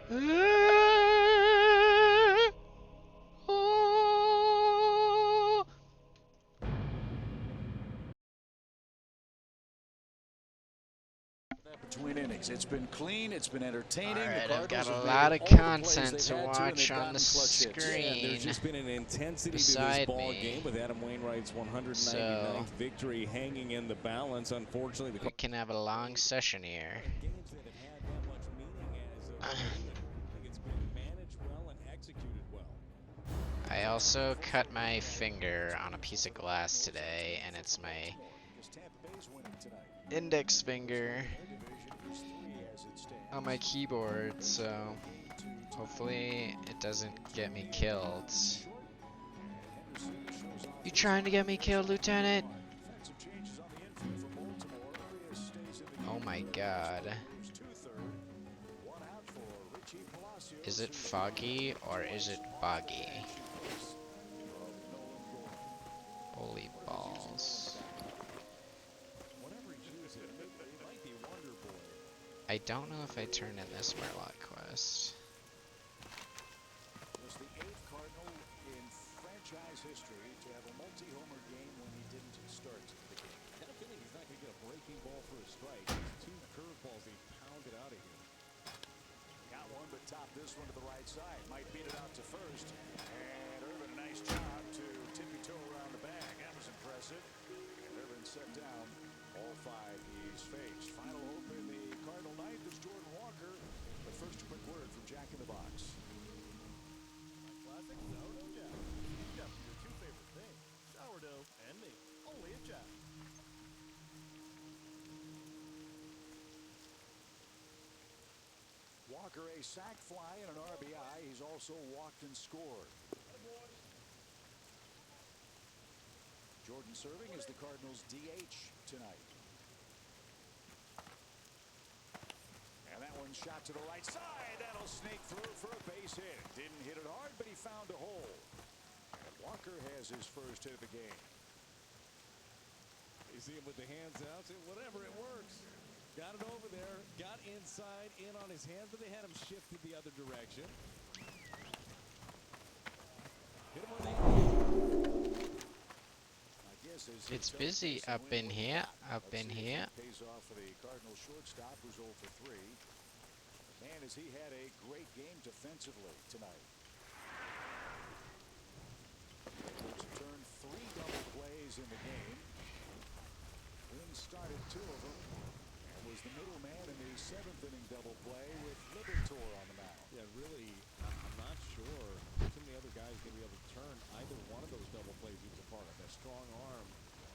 Between innings, it's been clean, it's been entertaining. Alright, the I've got Cardinals a have lot made of all the content plays to they've had watch and on the screen. Yeah, there's just been an intensity to this beside ball me. game with Adam Wainwright's 199th So, victory hanging in the balance. Unfortunately, we can have a long session here. games that have had that much meaning as of late, and I think it's been managed well and executed well. I also cut my finger on a piece of glass today, and it's my index finger on my keyboard, so hopefully it doesn't get me killed. You trying to get me killed, Lieutenant? Oh my god. Is it foggy or is it boggy? Holy balls. I don't know if I turned in this Murloc quest. Was the 8th Cardinal in franchise history to have a multi-homer game when he didn't start the game. I have a feeling he's not going to get a breaking ball for a strike. Two curveballs he pounded out of here. Got one, but topped this one to the right side. Might beat it out to first. And Irvin, a nice job to tippy-toe around the bag. That was impressive. And Irvin set down all 5 he's faced. Final hope in the Cardinal ninth is Jordan Walker. But first, a quick word from Jack in the Box. Classic sourdough Jack. Jeff, your 2 favorite things, sourdough and me. Only at Jack. Walker, a sac fly and an RBI. He's also walked and scored. Jordan serving as the Cardinals DH tonight. And that one shot to the right side. That'll snake through for a base hit. Didn't hit it hard, but he found a hole. And Walker has his first hit of the game. You see him with the hands out. Say, whatever, it works. Got it over there. Got inside, in on his hands, but they had him shifted the other direction. Hit him on the It's busy up in here, Pays off for the Cardinal shortstop who's 0 for 3. Man, has he had a great game defensively tonight. Turned 3 double plays in the game. Wynn started 2 of them and was the middleman in the 7th inning double play with Liberatore on the mound. Yeah, really, I'm not sure too many other guys going to be able to turn either one of those double plays each apart. That strong arm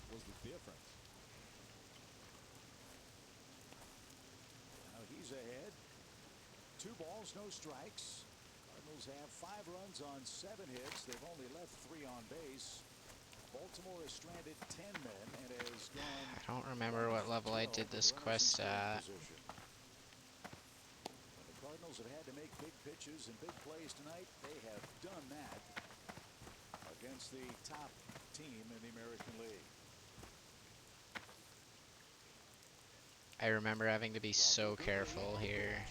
was the difference. Now he's ahead. 2 balls, no strikes. Cardinals have 5 runs on 7 hits. They've only left 3 on base. Baltimore has stranded 10 men and has gone. I don't remember what level I did this quest at. The Cardinals have had to make big pitches and big plays tonight. They have done that against the top team in the American League. I remember having to be so careful here.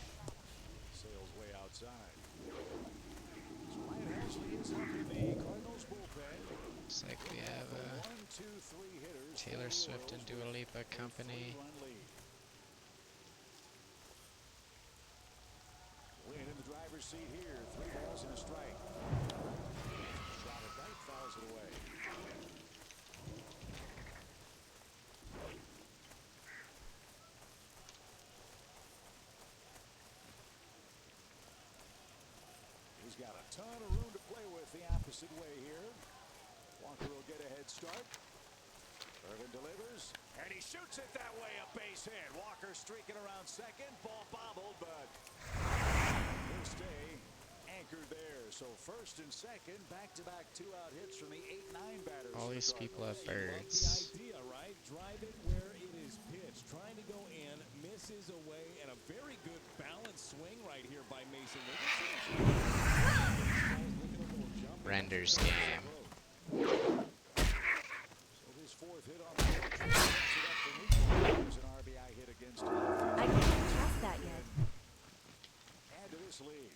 Sails way outside. So Ryan Ashley is up in the Cardinals bullpen. Looks like we have a 1, 2, 3 hitters. Taylor Swift and Dua Lipa company. Win in the driver's seat here. 3 balls and a strike. Shot at right, fouls it away. He's got a ton of room to play with the opposite way here. Walker will get a head start. Irvin delivers, and he shoots it that way, a base hit. Walker streaking around second, ball bobbled, but he'll stay anchored there. So first and second, back-to-back 2-out hits from the 8-9 batters. All these people have The birds. idea, right? Drive it where it is pitched. Trying to go in, misses away, and a very good balanced swing right here by Mason. Renders game. So his 4th hit on the pitch. There's an RBI hit against him. I can't trust that yet. Add to this lead.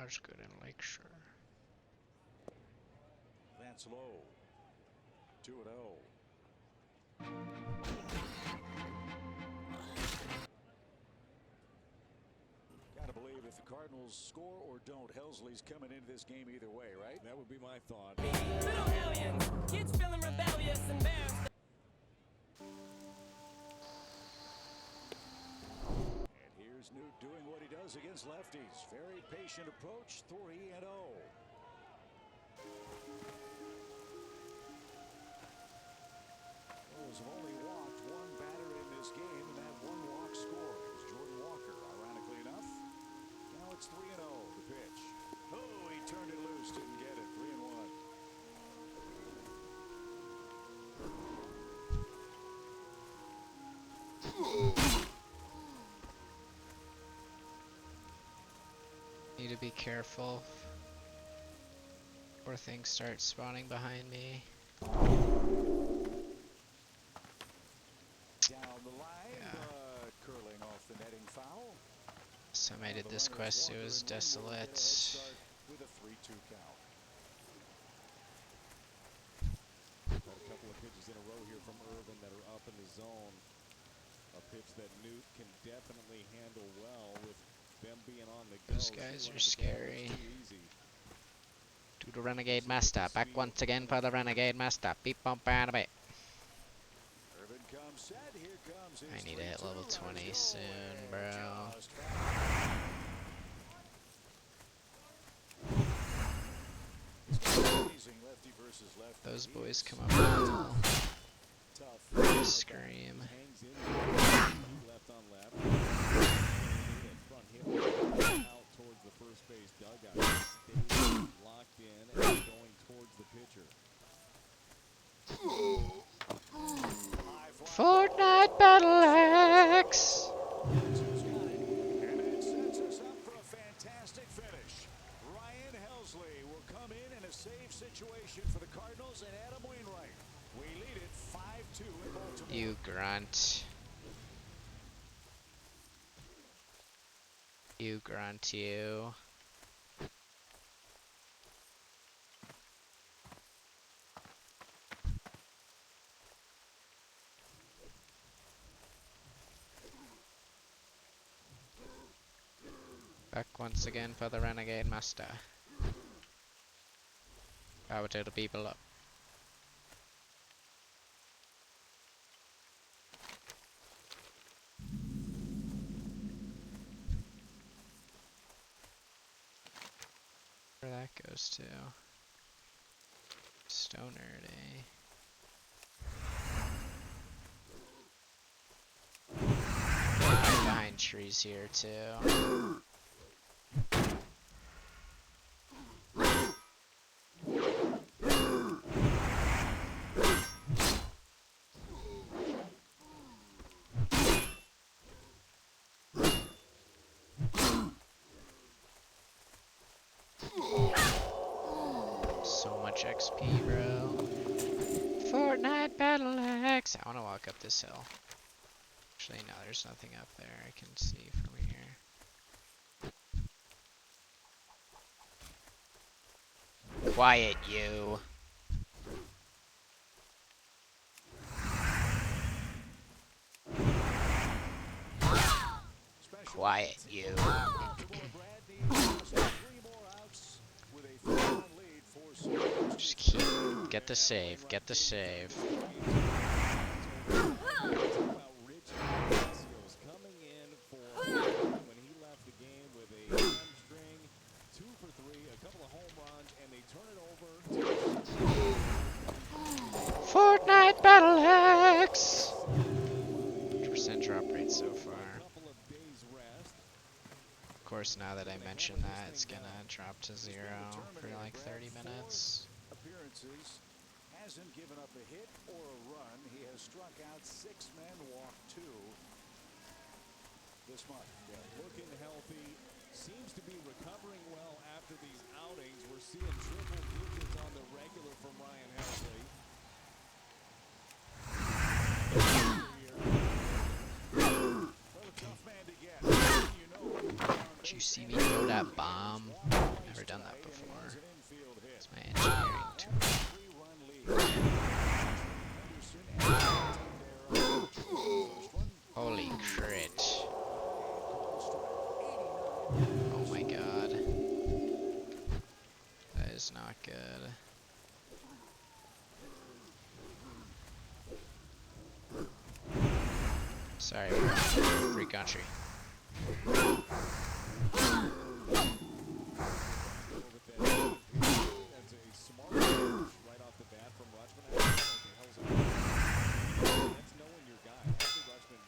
was good in Lakeshore. That's low. 2-0. Gotta believe if the Cardinals score or don't, Helsley's coming into this game either way, right? That would be my thought. Little aliens, kids feeling rebellious, embarrassed. And here's Newt doing what he does against lefties. Very patient approach, 3-0. Cardinals have only walked one batter in this game, and that one walk score was Jordan Walker, ironically enough. Now it's 3-0, the pitch. Oh, he turned it loose, didn't get it. 3-1. Need to be careful before things start spawning behind me. Down the line, but curling off the netting foul. Last time I did this quest, it was desolate. With a 3-2 count. Got a couple of pitches in a row here from Irvin that are up in the zone. A pitch that Newt can definitely handle well with them being on the go. Those guys are scary. To the Renegade Master, back once again for the Renegade Master. Beep bump and a bit. Irvin comes set. Here comes his I need to hit 3-2. level 20 soon, bro. Just foul. Amazing lefty versus lefty. Those He boys is come up now. tough. Scream. Hangs in there. Left on left. Front hip out towards the first base dugout. Stays locked in and going towards the pitcher. High fly Fortnite Battle Axe! who's got it. And it sets us up for a fantastic finish. Ryan Helsley will come in a save situation for the Cardinals and Adam Wainwright. We lead it 5-2 in Baltimore. You grunt. You grunt, you. Back once again for the Renegade Master. Power to the people up. Where that goes to. Stoner Day. Behind trees here too. So much XP, bro. Fortnite Battle Axe. I want to walk up this hill. Actually, no, there's nothing up there I can see from here. Quiet, you. Quiet, you. Just keep. Get the save. Get the save. Coming in for when he left the game with a hamstring, 2 for 3, a couple of home runs, and they turn it over. Fortnite Battle Axe. 100% drop rate so far. Of course, now that I mention that, it's gonna drop to 0 for like 30 minutes. Appearances, hasn't given up a hit or a run. He has struck out 6 men, walked 2 this month. Yeah, looking healthy, seems to be recovering well after these outings. We're seeing triple digits on the regular from Ryan Helsley. Well, a tough man to get. You know, Did you see me throw that bomb? never done that tonight, and he before. has an infield hit. It's my engineering tool. Three-run lead. Henderson and Santander on the first one. Holy crit. Oh my god. That is not good. Sorry, free country. That's a smart approach right off the bat from Rutschman. I don't know what the hell's up. That's knowing your guy. Anthony Rutschman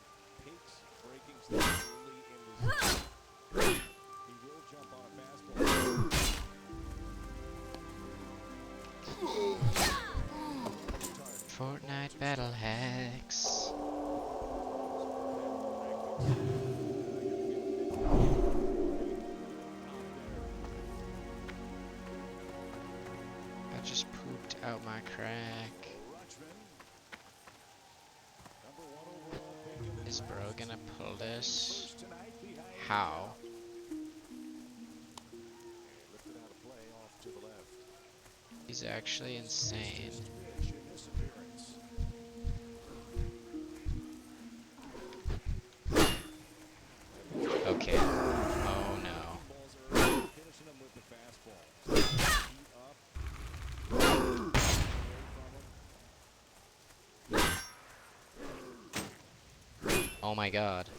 takes breaking stuff early in the season. He will jump on a fastball. Fortnite battle hacks. I just pooped out my crack. Is bro gonna pull this? How? He's actually insane. Okay. Oh no. Finishing him with the fastball. Heat up. Oh my god.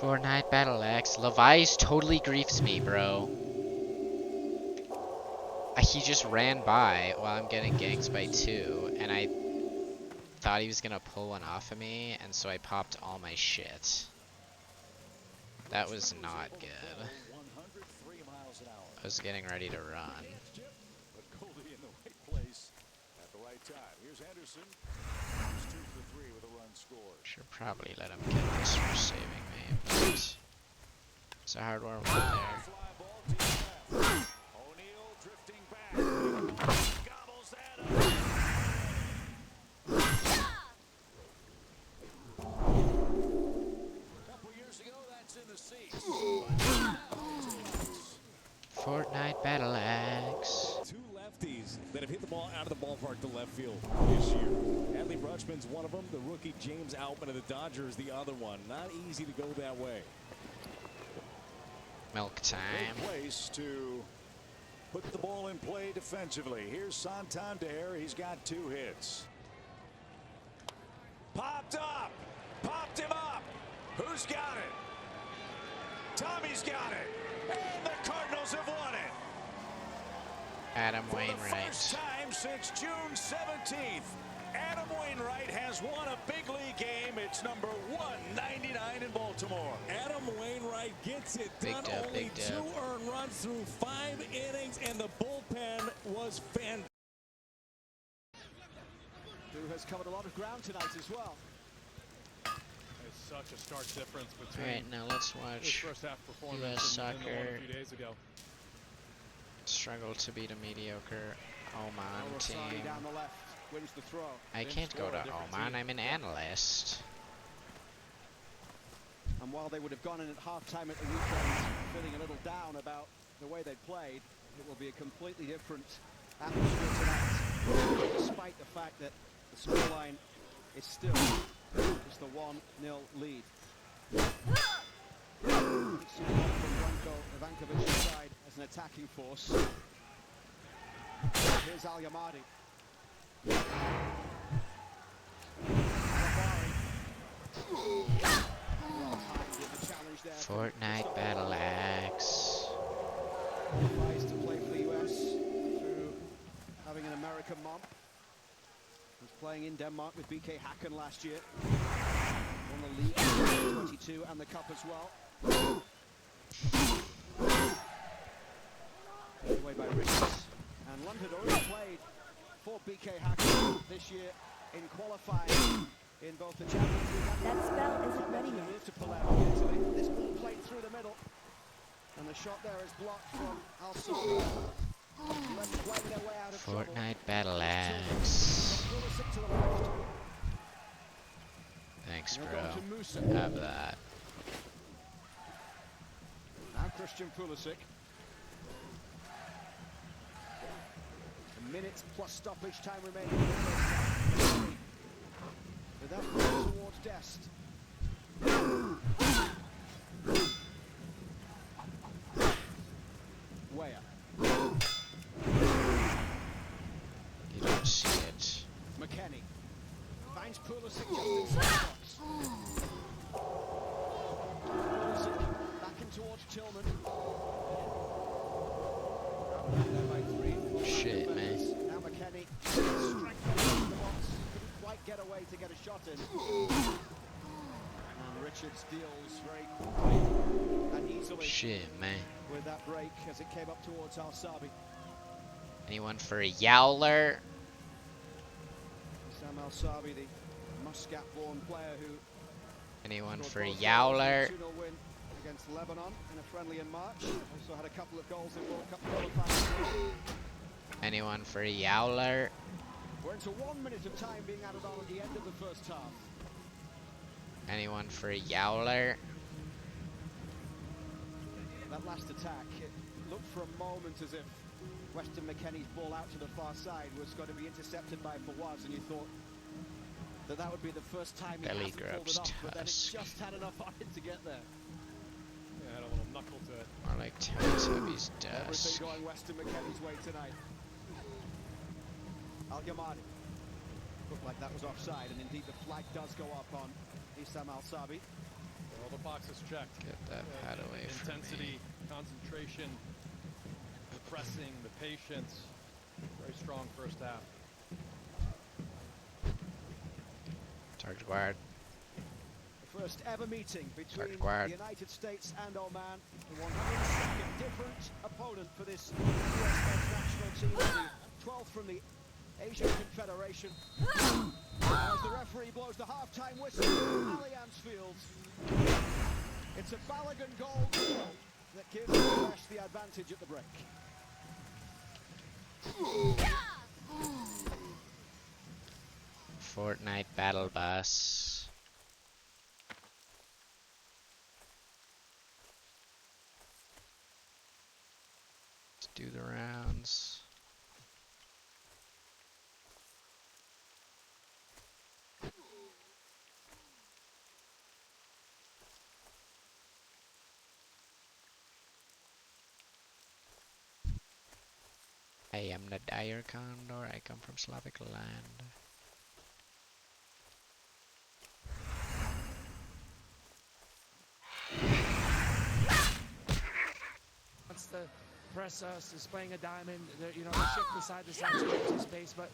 Fortnite Battle Axe. Levi's totally griefs me, bro. He just ran by while I'm getting ganked by 2, and I thought he was gonna pull one off of me, and so I popped all my shit. That was not good. I was getting ready to run. But Goldie in the right place at the right time. Here's Henderson. He's 2 for 3 with a run scored. Should probably let him get this for saving me, but it's a hard one there. Fly ball deep left. O'Neal drifting back. Gobbles that up. Couple years ago, that's in the seats. Fortnite Battle Axe. Two lefties that have hit the ball out of the ballpark to left field this year. Adley Rutschman's one of them. The rookie James Outman of the Dodgers the other one. Not easy to go that way. Milk time. Great place to put the ball in play defensively. Here's Santander. He's got 2 hits. Popped up. Popped him up. Who's got it? Tommy's got it. And the Cardinals have won it. Adam For the Wainwright. first time since June 17th, Adam Wainwright has won a big league game. It's number 199 in Baltimore. Adam Wainwright gets it Big done. dub, Only big 2 dub. earned runs through 5 innings, and the bullpen was fantastic. Who has covered a lot of ground tonight as well. There's such a stark difference between Alright, now let's his watch first half performance US and the soccer. one a few days ago. Struggle to beat a mediocre Oman team. Down the left wins the throw. I can't go to Oman, I'm an analyst. And while they would have gone in at halftime at the weekend, feeling a little down about the way they played, it will be a completely different atmosphere tonight, despite the fact that the scoreline is still just the 1-0 lead. From Branko Ivankovic's side as an attacking force. Here's Al Yamadi. Fortnite Battle Axe. Tries to play for the US through having an American mom. Was playing in Denmark with BK Hacken last year. Won the league in 22 and the cup as well. Away by Richards. And London already played for BK Hacken this year in qualifying in both the Champions League and That spell isn't ready the yet. move to pull out of Italy. This ball played through the middle. And the shot there is blocked from Al-Sabi. Left playing their way out of trouble. Fortnite battle axe. Pulisic to the left. Thanks, He'll bro. go to Musa. Have that. Now Christian Pulisic. A minute plus stoppage time remaining in the first half. With that ball towards Dest. Weah. You don't see it. McKennie. Finds Pulisic just inside the box. Pulisic back in towards Tillman. There by three. Shit, man. Now McKennie. Strike the box. Couldn't quite get away to get a shot in. And Richards deals very quickly and easily Shit, man. with that break as it came up towards Al-Sabi. Anyone for a Yowler? Sam Al-Sabi, the Muscat-born player who Anyone scored for a both goals Yowler? in the 2-0 win against Lebanon in a friendly in March. Also had a couple of goals in World Cup qualifying. Anyone for a Yowler? We're into 1 minute of time being added on at the end of the first half. Anyone for a Yowler? That last attack, it looked for a moment as if Weston McKennie's ball out to the far side was going to be intercepted by Fawaz, and you thought that that would be the first time he Belly hasn't pulled grubs it off, but then it tusk. just had enough on it to get there. Yeah, had a little knuckle to it. More like Teletubbies Everything dusk. going Weston McKennie's way tonight. Al-Yamadi. Looked like that was offside, and indeed the flag does go up on Issam Al-Sabi. All the boxes checked. Get that pad away from Intensity, me. concentration, the pressing, the patience. Very strong first half. Target acquired. The first ever meeting between Acquired. the United States and Oman. The 102nd different opponent for this US men's national team. The 12th from the Asian Confederation. As the referee blows the half-time whistle at Allianz Field. It's a Balogun goal that gives the West the advantage at the break. Fortnite battle bus. Let's do the rounds. I am the dire condor, I come from Slavic land. Wants to press us, is playing a diamond, you know, the shift beside the side to empty space, but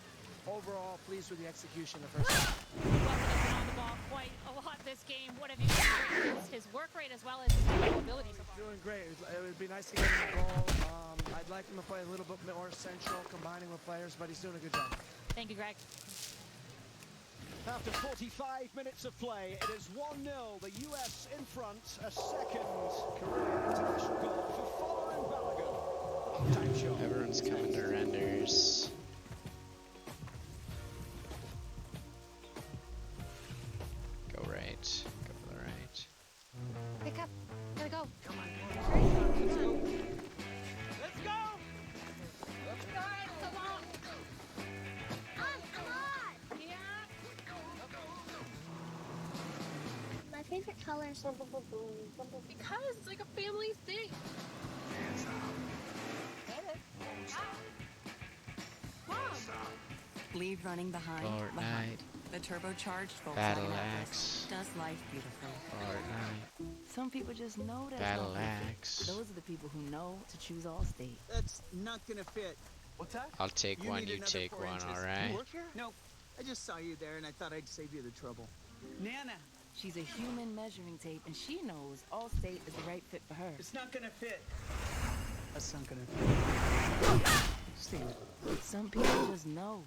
overall, pleased with the execution the first half. Weapon has been on the ball quite a lot this game. What have you experienced? His work rate as well as his technical ability so far? Doing great. It would be nice to get him the goal. I'd like him to play a little bit more central, combining with players, but he's doing a good job. Thank you, Greg. After 45 minutes of play, it is 1-0. The US in front. A second career international goal for Fowler and Balogun. Half-time show. Everyone's coming to renders. Go right. Go to the right. Pick up. Gotta go. Come on. Let's go! Guys, come on. Come on. Yeah. My favorite color is Because it's like a family thing. Mom. Leave running behind. Fortnite. The turbocharged Battle Volkswagen axe. does life beautiful. Fortnite. Some people just know that's Battle not gonna fit. axe. Those are the people who know to choose Allstate. That's not gonna fit. What's that? I'll take one, need you another take 4 one, inches. alright? You work here? Nope. I just saw you there and I thought I'd save you the trouble. Nana, she's a human measuring tape, and she knows Allstate is the right fit for her. It's not gonna fit. That's not gonna fit. Steve. Some people just know.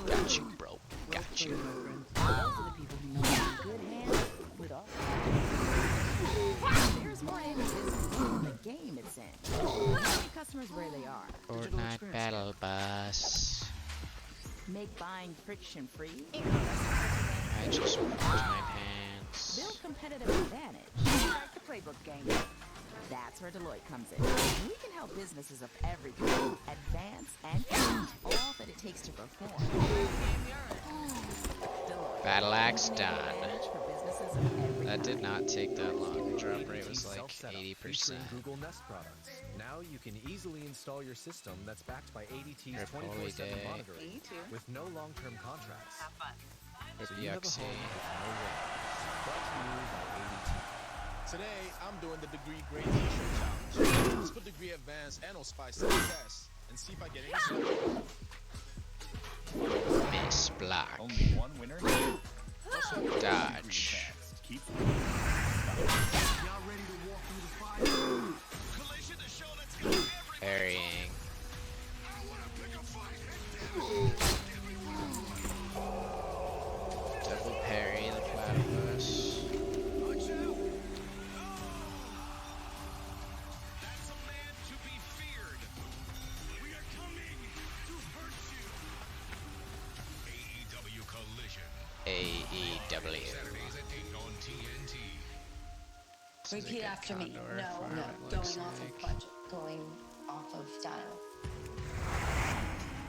Got you, bro. Got you. My friend. Those are the friction-free. I just washed my pants. Build competitive advantage. Like the playbook game. That's where Deloitte comes in. We can help businesses of every kind advance and find all that it takes to perform. Deloitte. Battle axe Engineering done. advantage for businesses of every That did kind. not take that long. The drop rate was like Self-setup 80%. featuring Google Nest products. Now you can easily install your system that's backed by ADT's Rip Holy 24/7 Day. monitoring with no long-term contracts. Have fun. Rip So you have a Yuxie. home with no worries. Brought to you by ADT. Today, I'm doing the Degree Grade T-shirt challenge. Let's put Degree Advanced and Spice to the test and see if I get any sweat. Miss Block. Only one winner. Dodge. Keep Y'all ready to walk through the fire? Collision to show that's got everybody. Parrying. I wanna pick a fight. Double parry the platypus. Watch out. That's a man to be feared. We are coming to hurt you. AEW Collision. AEW. Saturdays at 8 on TNT. This is a Repeat good after me. condor No, farm, no. it Going looks off like. of budget. Going off of style.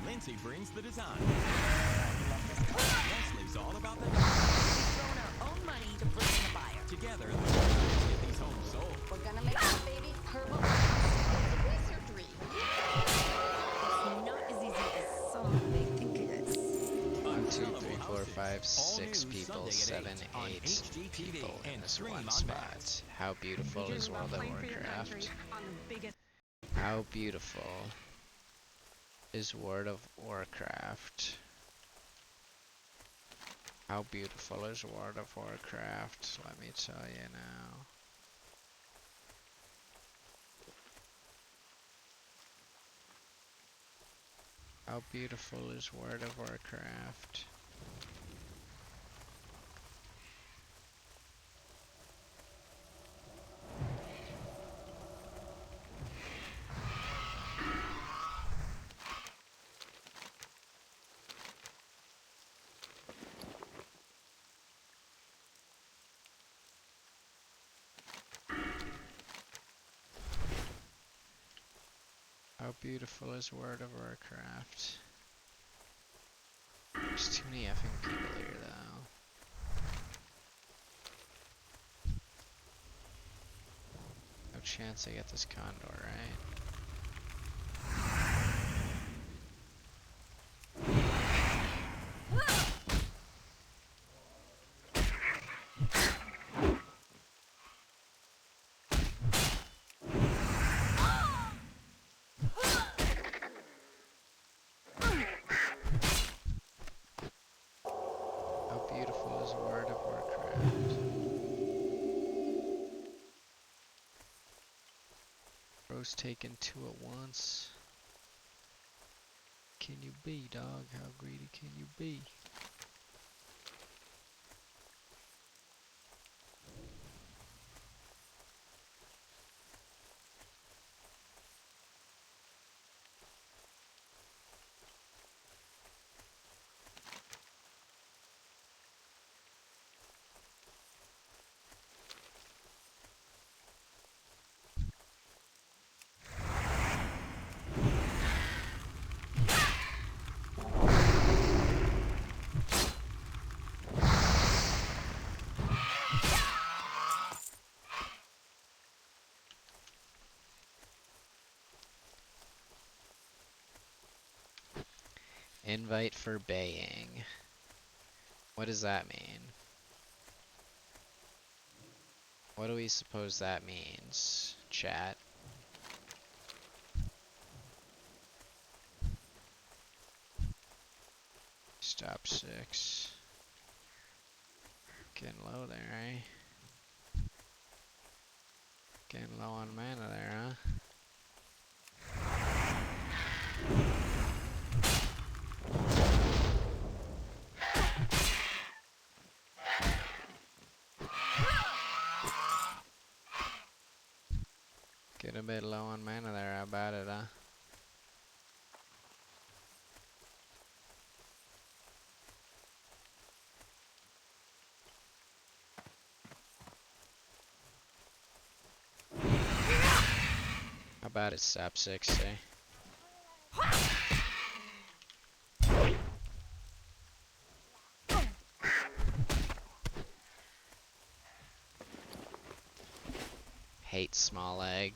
Lindsay brings the design. Leslie's all about the We've thrown our own money to bring in a buyer. together. Let's get these homes sold. We're gonna make that baby turbo wizardry. It's not as easy as some may think it is. 1, 2, 3, 4, 5, All 6 new people, Sunday at 7, 8 on 8 HGTV people in and this stream one on spot. How beautiful is World of Warcraft? How beautiful is World of Warcraft? How beautiful is World of Warcraft? Let me tell you now. How beautiful is World of Warcraft? How beautiful is World of Warcraft? There's too many effing people here though. No chance I get this condor, right? How beautiful is World of Warcraft? Bro's taking 2 at once. Can you be, dog? How greedy can you be? Invite for baying. What does that mean? What do we suppose that means, chat? Stop 6. Getting low there, eh? Getting low on mana there, huh? Get a bit low on mana there, how about it, huh? bad is Sap 60. Hate small egg.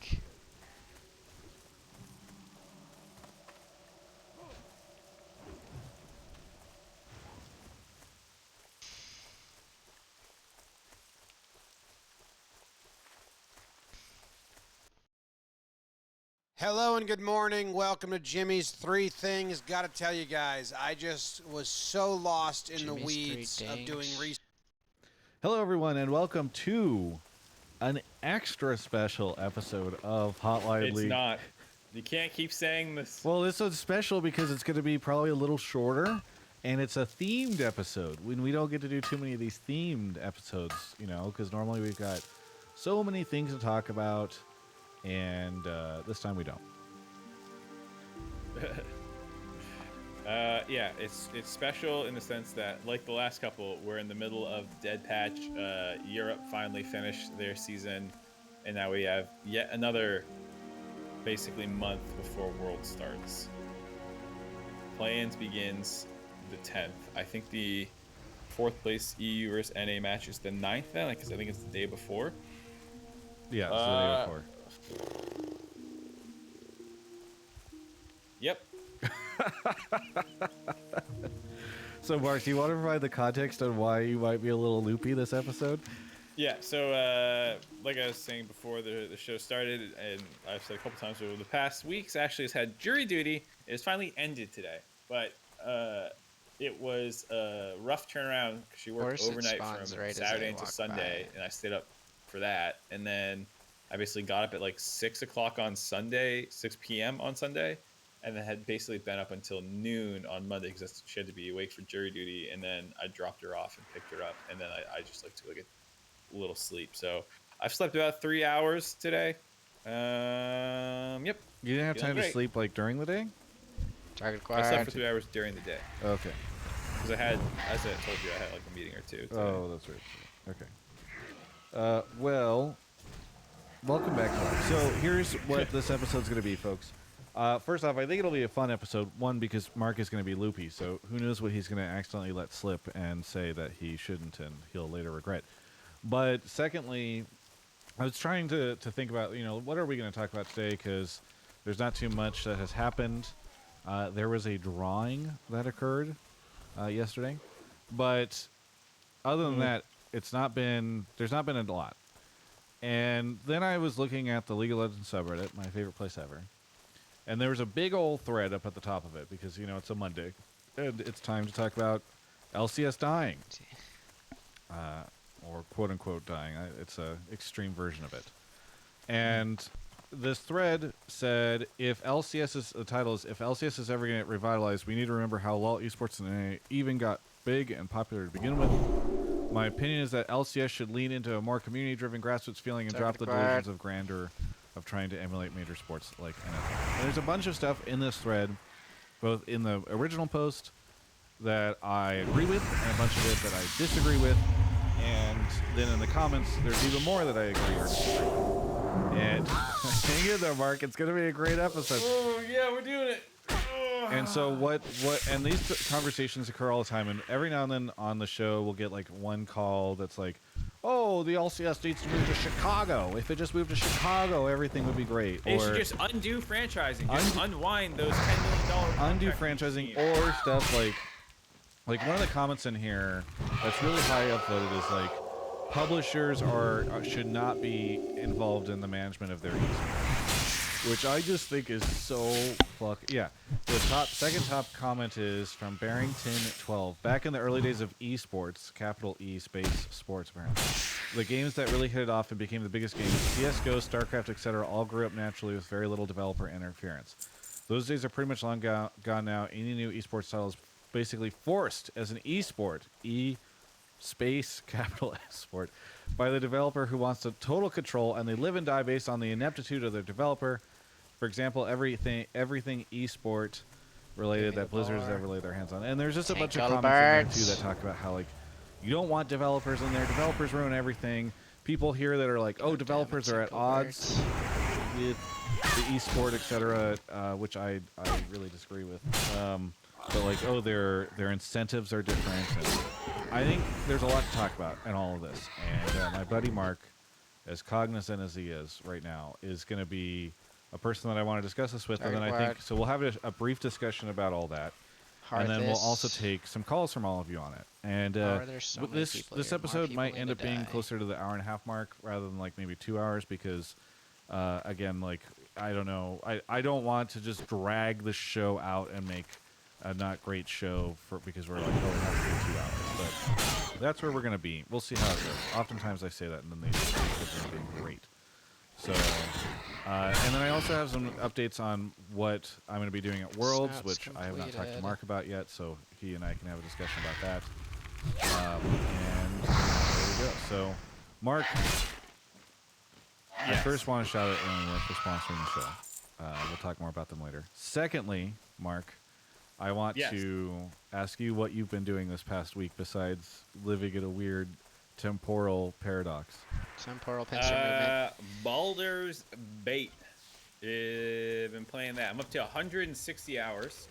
Hello and good morning. Welcome to Jimmy's Three Things. Gotta tell you guys, I just was so lost in Jimmy's the weeds of doing research. Hello, everyone, and welcome to an extra special episode of Hotline League. It's not. You can't keep saying this. Well, this one's special because it's going to be probably a little shorter, and it's a themed episode. When we don't get to do too many of these themed episodes, you know, because normally we've got so many things to talk about, and this time we don't. Yeah, it's special in the sense that, like the last couple, we're in the middle of Dead Patch. Europe finally finished their season, and now we have yet another, basically, month before World starts. Play-ins begins the 10th. I think the 4th place EU versus NA match is the 9th then, because I think it's the day before. Yeah, it's the day before. Yep. So, Mark, do you want to provide the context on why you might be a little loopy this episode? Yeah, so like I was saying before the show started, and I've said a couple times over the past weeks, Ashley has had jury duty. It has finally ended today, but it was a rough turnaround because she worked overnight from right Saturday into Sunday, and I stayed up for that. And then I basically got up at like 6 o'clock on Sunday, 6 p.m. on Sunday, and then had basically been up until noon on Monday because she had to be awake for jury duty. And then I dropped her off and picked her up, and then I just like took like a little sleep. So I've slept about 3 hours today. Yep. You didn't have time to sleep like during the day? Target I slept for 3 hours during the day. Okay. Because I had, as I told you, I had like a meeting or two today. Oh, that's right. Okay. Well, welcome back, Mark. So here's what this episode's going to be, folks. First off, I think it'll be a fun episode. One, because Mark is going to be loopy, so who knows what he's going to accidentally let slip and say that he shouldn't, and he'll later regret. But secondly, I was trying to think about, you know, what are we going to talk about today, because there's not too much that has happened. There was a drawing that occurred yesterday, but other than that, there's not been a lot. And then I was looking at the League of Legends subreddit, my favorite place ever, and there was a big old thread up at the top of it because, you know, it's a Monday, and it's time to talk about LCS dying, or quote-unquote dying. It's a extreme version of it. And this thread said, if LCS is ever going to get revitalized, we need to remember how LoL esports even got big and popular to begin with. My opinion is that LCS should lean into a more community-driven grassroots feeling and drop the delusions of grandeur of trying to emulate major sports like NFL. And there's a bunch of stuff in this thread, both in the original post that I agree with and a bunch of it that I disagree with. And then in the comments, there's even more that I agree or disagree with. And hang in there, Mark. It's going to be a great episode. Oh, yeah, we're doing it. And so and these conversations occur all the time. And every now and then on the show, we'll get like one call that's like, oh, the LCS needs to move to Chicago. If it just moved to Chicago, everything would be great. They should just undo franchising. Just unwind those $10 million. Undo franchising or stuff like one of the comments in here that's really high upvoted is like, publishers should not be involved in the management of their esports, which I just think is so yeah. The second top comment is from Barrington12. Back in the early days of esports, capital E space sports, apparently, the games that really hit it off and became the biggest games, CS:GO, StarCraft, etc., all grew up naturally with very little developer interference. Those days are pretty much long gone now. Any new esports title is basically forced as an esport, space capital S sport, by the developer who wants the total control, and they live and die based on the ineptitude of their developer. For example, everything esport related that Blizzard has ever laid their hands on. And there's just a bunch of comments in there too that talk about how like you don't want developers in there. Developers ruin everything. People here that are like, oh, developers are at odds. with the esport, etc., which I really disagree with. But like, oh, their incentives are different. And I think there's a lot to talk about in all of this. And my buddy Mark, as cognizant as he is right now, is going to be a person that I want to discuss this with. Sorry, and then I Ward. think so. We'll have a brief discussion about all that. And then we'll also take some calls from all of you on it. And so many this people this here? More episode people might need end to up being die. closer to the hour-and-a-half mark rather than like maybe 2 hours because, again, like I don't know, I don't want to just drag the show out and make a not great show because we're like, oh, it has to be 2 hours. But that's where we're gonna be. We'll see how it goes. Oftentimes I say that and then they just end up being great. So, and then I also have some updates on what I'm going to be doing at Worlds, Snaps which I have not talked to completed. Mark about yet, so he and I can have a discussion about that. And there we go. So, Mark, I first want to shout out Alienware for sponsoring the show. We'll talk more about them later. Secondly, Mark, I want to ask you what you've been doing this past week besides living in a weird temporal paradox. Temporal pincer movement. Baldur's Bait. Been playing that. I'm up to 160 hours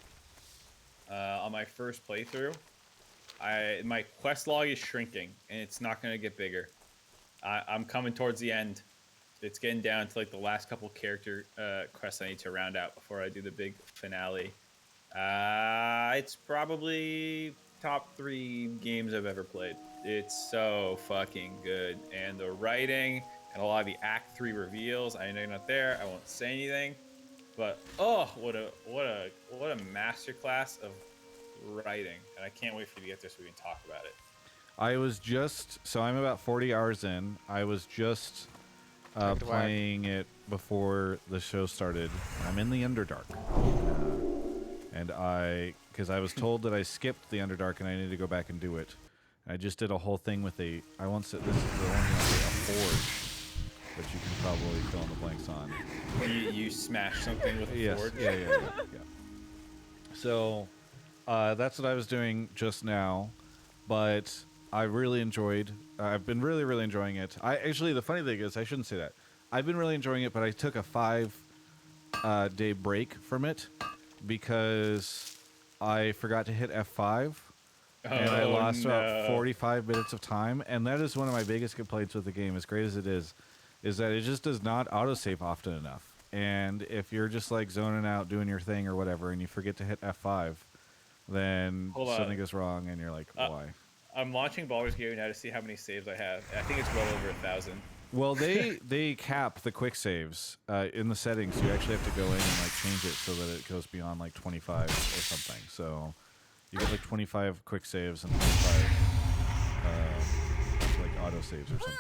on my first playthrough. My quest log is shrinking, and it's not going to get bigger. I'm coming towards the end. It's getting down to like the last couple character quests I need to round out before I do the big finale. It's probably top 3 games I've ever played. It's so fucking good, and the writing and a lot of the Act 3 reveals. I know you're not there. I won't say anything, but oh, what a masterclass of writing, and I can't wait for you to get there so we can talk about it. I was just I'm about 40 hours in. I was just playing it before the show started. I'm in the Underdark, and because I was told that I skipped the Underdark and I need to go back and do it. I just did a whole thing with this is the one a forge, which you can probably fill in the blanks on. You smash something with a forge? Yeah. So that's what I was doing just now, but I really enjoyed. I've been really, really enjoying it. The funny thing is, I shouldn't say that. I've been really enjoying it, but I took a 5-day break from it because I forgot to hit F5. And I lost about 45 minutes of time, and that is one of my biggest complaints with the game, as great as it is that it just does not autosave often enough. And if you're just like zoning out, doing your thing or whatever, and you forget to hit F5, then something goes wrong, and you're like, why? I'm launching Baldur's Gate now to see how many saves I have. I think it's well over 1,000. Well, they cap the quick saves in the settings. You actually have to go in and like change it so that it goes beyond like 25 or something. So you get like 25 quick saves and 25 like auto saves or something.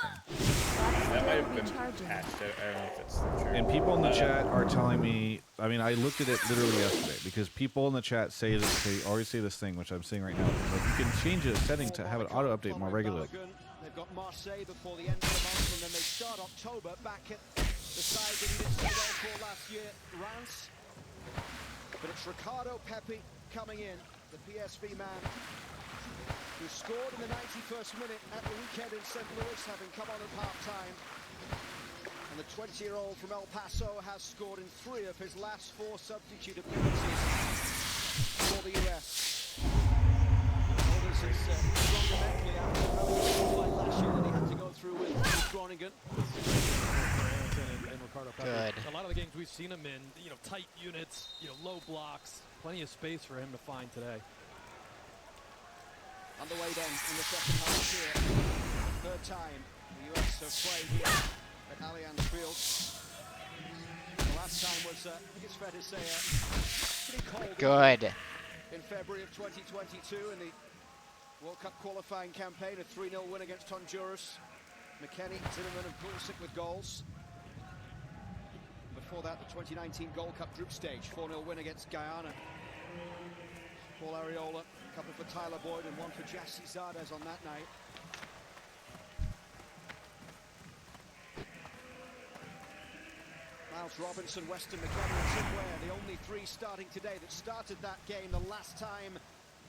That might have been patched. I don't know if it's true. And people in the chat are telling me. I mean, I looked at it literally yesterday because people in the chat say that they always say this thing, which I'm seeing right now. Like you can change a setting to have it auto update more regularly. They've got Marseille before the end of the month, and then they start October back at the side that he did so well for last year, Reims. But it's Ricardo Pepi coming in, the PSV man, who scored in the 91st minute at the weekend in St. Louis, having come on at half-time. And the 20-year-old from El Paso has scored in 3 of his last 4 substitute appearances for the US. Olders is stronger mentally after like last year that he had to go through with Groningen. And Ricardo Pepi. Good. A lot of the games we've seen him in, tight units, low blocks, plenty of space for him to find today. Underway then in the second half here. Third time the US have played here at Allianz Field. The last time was, I think it's fair to say, pretty cold. Good. In February of 2022 in the World Cup qualifying campaign, a 3-0 win against Honduras. McKennie, Zimmerman and Pulisic with goals. Before that, the 2019 Gold Cup group stage, 4-0 win against Guyana. Paul Ariola, a couple for Tyler Boyd and one for Jassy Zardes on that night. Miles Robinson, Weston McKennie and Tim Ware, the only 3 starting today that started that game the last time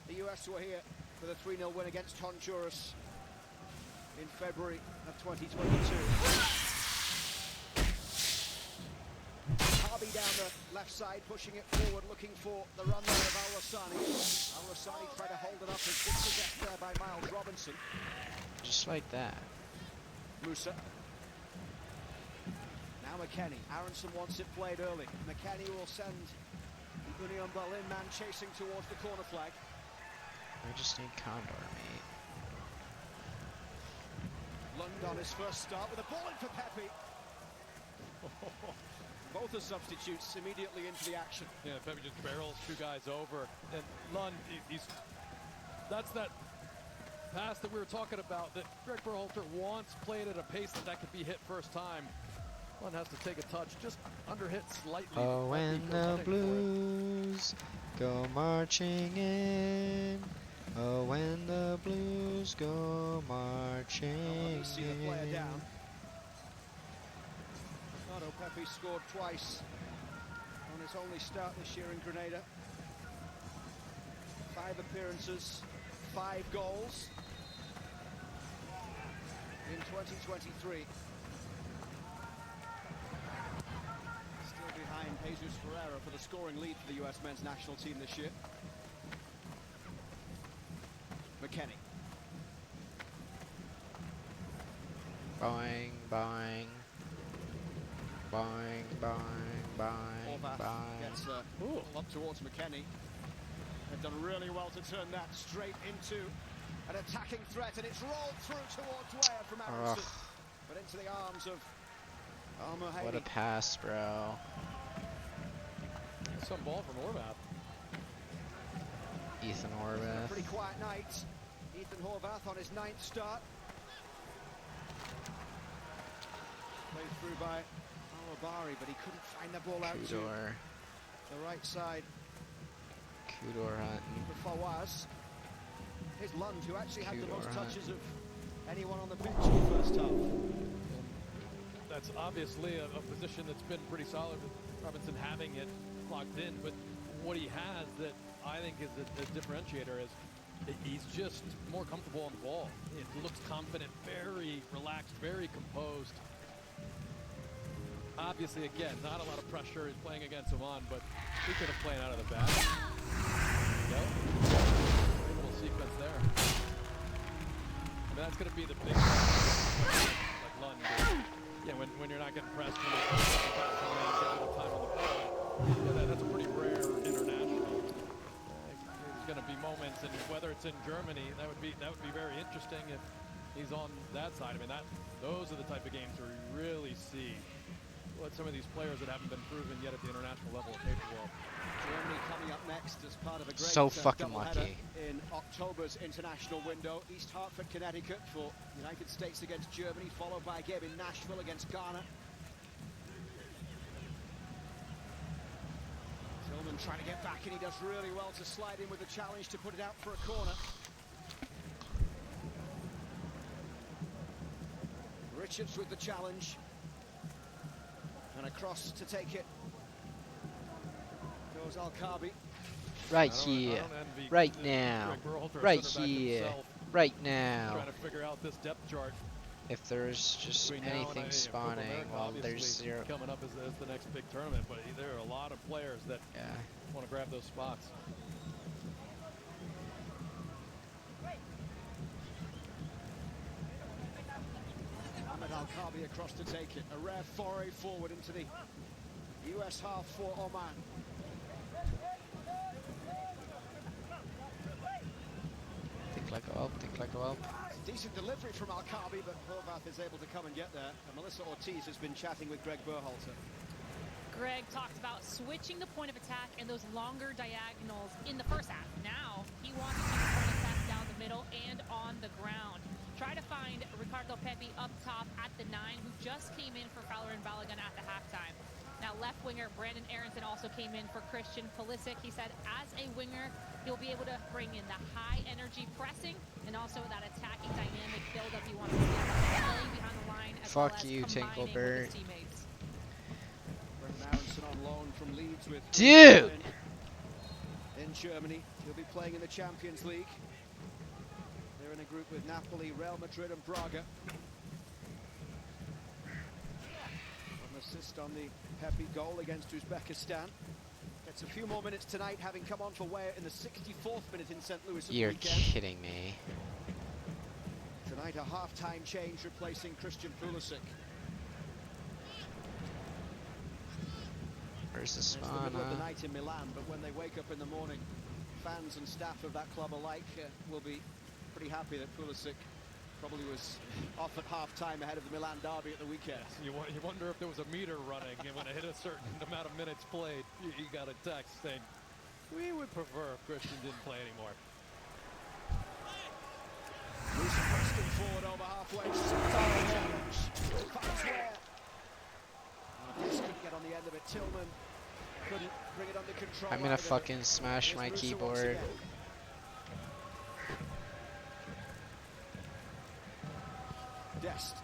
the US were here for the 3-0 win against Honduras in February of 2022. McKennie down the left side, pushing it forward, looking for the run there of Al-Rassani. Al-Rassani tried to hold it up as good get there by Miles Robinson. Just like that. Musa. Now McKennie. Aronson wants it played early. McKennie will send the Union Berlin man chasing towards the corner flag. We just need Condor, mate. Lund on his first start with a ball in for Pepe. Both the substitutes immediately into the action. Yeah, Pepe just barrels two guys over. And Lund, that's that pass that we were talking about that Greg Berhalter once played at a pace that could be hit first time. Lund has to take a touch, just under hit slightly. Oh, when the Blues go marching in. Oh, when the Blues go marching in. See the player down. Ricardo Pepe scored twice on his only start this year in Grenada. 5 appearances, 5 goals in 2023. Still behind Jesus Ferreira for the scoring lead for the US men's national team this year. McKennie. Boing, boing. Boing, boing, boing, Horvath boing. gets up towards McKennie. They've done really well to turn that straight into an attacking threat, and it's rolled through towards Weah from Aronson, but into the arms of Al-Muhaili. What a pass, bro. Some ball from Horvath. Ethan A Horvath. pretty quiet night. Ethan Horvath on his 9th start. Played through by Al-Abari, but he couldn't find the ball out to Kudor. the right side. Kudor hunting. For Fawaz. Here's Lund, who actually had the most Kudor touches of anyone on the pitch in the first half. That's obviously a position that's been pretty solid with Robinson having it locked in, but what he has that I think is a differentiator is he's just more comfortable on the ball. He looks confident, very relaxed, very composed. Obviously, again, not a lot of pressure. He's playing against Oman, but he could have played out of the bat. There you go. Great little sequence there. I mean, that's going to be the big like Lund did. Yeah, when you're not getting pressed, when you're passing lanes, get a little time on the ball. Yeah, that's a pretty rare international. There's going to be moments, and whether it's in Germany, that would be very interesting if he's on that side. I mean, those are the type of games where you really see what some of these players that haven't been proven yet at the international level are capable of. Germany coming up next as part of a great So fucking doubleheader lucky. in October's international window. East Hartford, Connecticut for United States against Germany, followed by a game in Nashville against Ghana. Tillman trying to get back, and he does really well to slide in with the challenge to put it out for a corner. Richards with the challenge. And across to take it goes Al-Kabi. Right here, right now, right here, right now. Trying to figure out this depth chart. If there's just anything spawning, well, there's zero. Coming up as the next big tournament, but there are a lot of players that want to grab those spots. Ahmed Al-Kabi across to take it. A rare foray forward into the US half for Oman. Think like a whelp, think like a whelp. Decent delivery from Al-Kabi, but Horvath is able to come and get there. And Melissa Ortiz has been chatting with Greg Berhalter. Greg talked about switching the point of attack and those longer diagonals in the first half. Now he wants to keep the point of attack down the middle and on the ground. Try to find Ricardo Pepi up top at the 9, who just came in for Fowler and Balogun at the halftime. Now left winger Brandon Aronson also came in for Christian Pulisic. He said as a winger, he'll be able to bring in the high energy pressing and also that attacking dynamic build-up he wants to see playing behind the line as well as combining with his teammates. Aronson on loan from Leeds with Dude! In Germany. He'll be playing in the Champions League. They're in a group with Napoli, Real Madrid and Braga. From An assist on the Pepe goal against Uzbekistan. Gets a few more minutes tonight, having come on for Weah in the 64th minute in St. Louis. You're kidding me. Tonight a half-time change replacing Christian Pulisic. Where's the It's the middle of the spawn? night in Milan, but when they wake up in the morning, fans and staff of that club alike will be pretty happy that Pulisic probably was off at half-time ahead of the Milan derby at the weekend. You wonder if there was a meter running, and when it hit a certain amount of minutes played, you got a text saying, we would prefer if Christian didn't play anymore. Lucy Preston forward over halfway. Finds Weah. Just couldn't get on the end of it. Tillman couldn't bring it under control. I'm gonna either. fucking smash Here's my Musa once keyboard. again. Dest.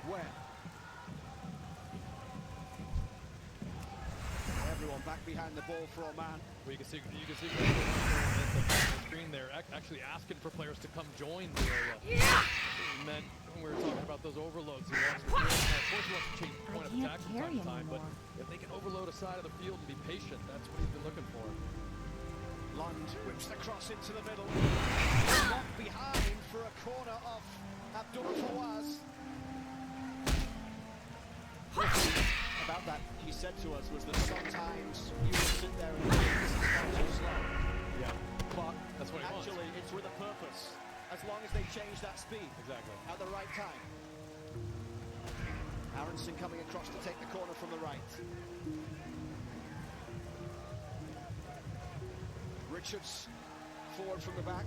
Where? Everyone back behind the ball for Oman. Well, you can see the screen there actually asking for players to come join the area. And then when we were talking about those overloads, he wants to, of course he wants to change the point of attack from time to time, but if they can overload a side of the field and be patient, that's what he's been looking for. Lund whips the cross into the middle. Not behind for a corner off Abdullah Fawaz. About that, he said to us, was that sometimes you will sit there and think this is far too slow. Yeah. But that's what he wants. Actually, it's with a purpose. As long as they change that speed. Exactly. At the right time. Aronson coming across to take the corner from the right. Richards forward from the back.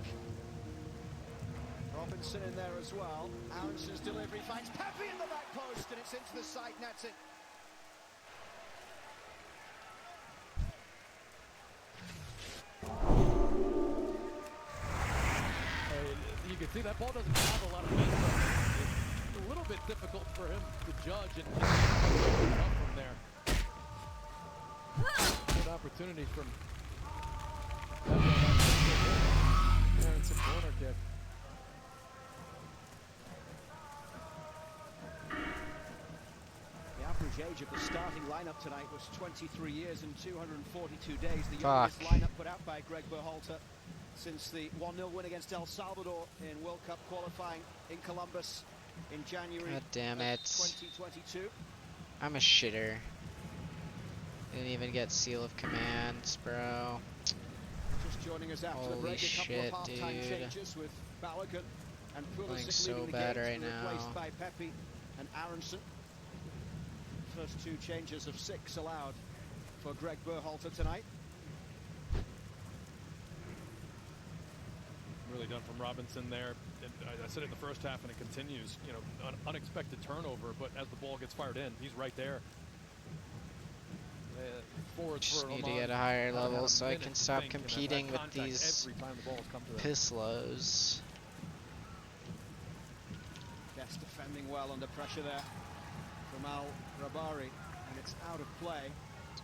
Robinson in there as well. Aronson's delivery finds Pepe in the back post, and it's into the side netting. You can see that ball doesn't have a lot of bend on it. It's a little bit difficult for him to judge and up from there. Good opportunity from Aronson corner kick. The average age of the starting lineup tonight was 23 years and 242 days. The youngest lineup put out by Greg Berhalter since the 1-0 win against El Salvador in World Cup qualifying in Columbus in January God damn it. 2022. I'm a shitter. Didn't even get seal of command, bro. Just joining us after the Holy break, a couple shit, of half-time dude. changes with Balogun and Playing Pulisic so leaving the bad game right to be replaced now. by Pepe and Aronson. First two changes of 6 allowed for Greg Berhalter tonight. Really done from Robinson there. And I said it in the first half, and it continues. You know, unexpected turnover, but as the ball gets fired in, he's right there. Forwards Just for need to Oman get a higher haven't level had a so I minute can to stop think, and have competing had with contact these every time the ball has come to them. piss lows. Yes, defending well under pressure there from Al Rabari, and it's out of play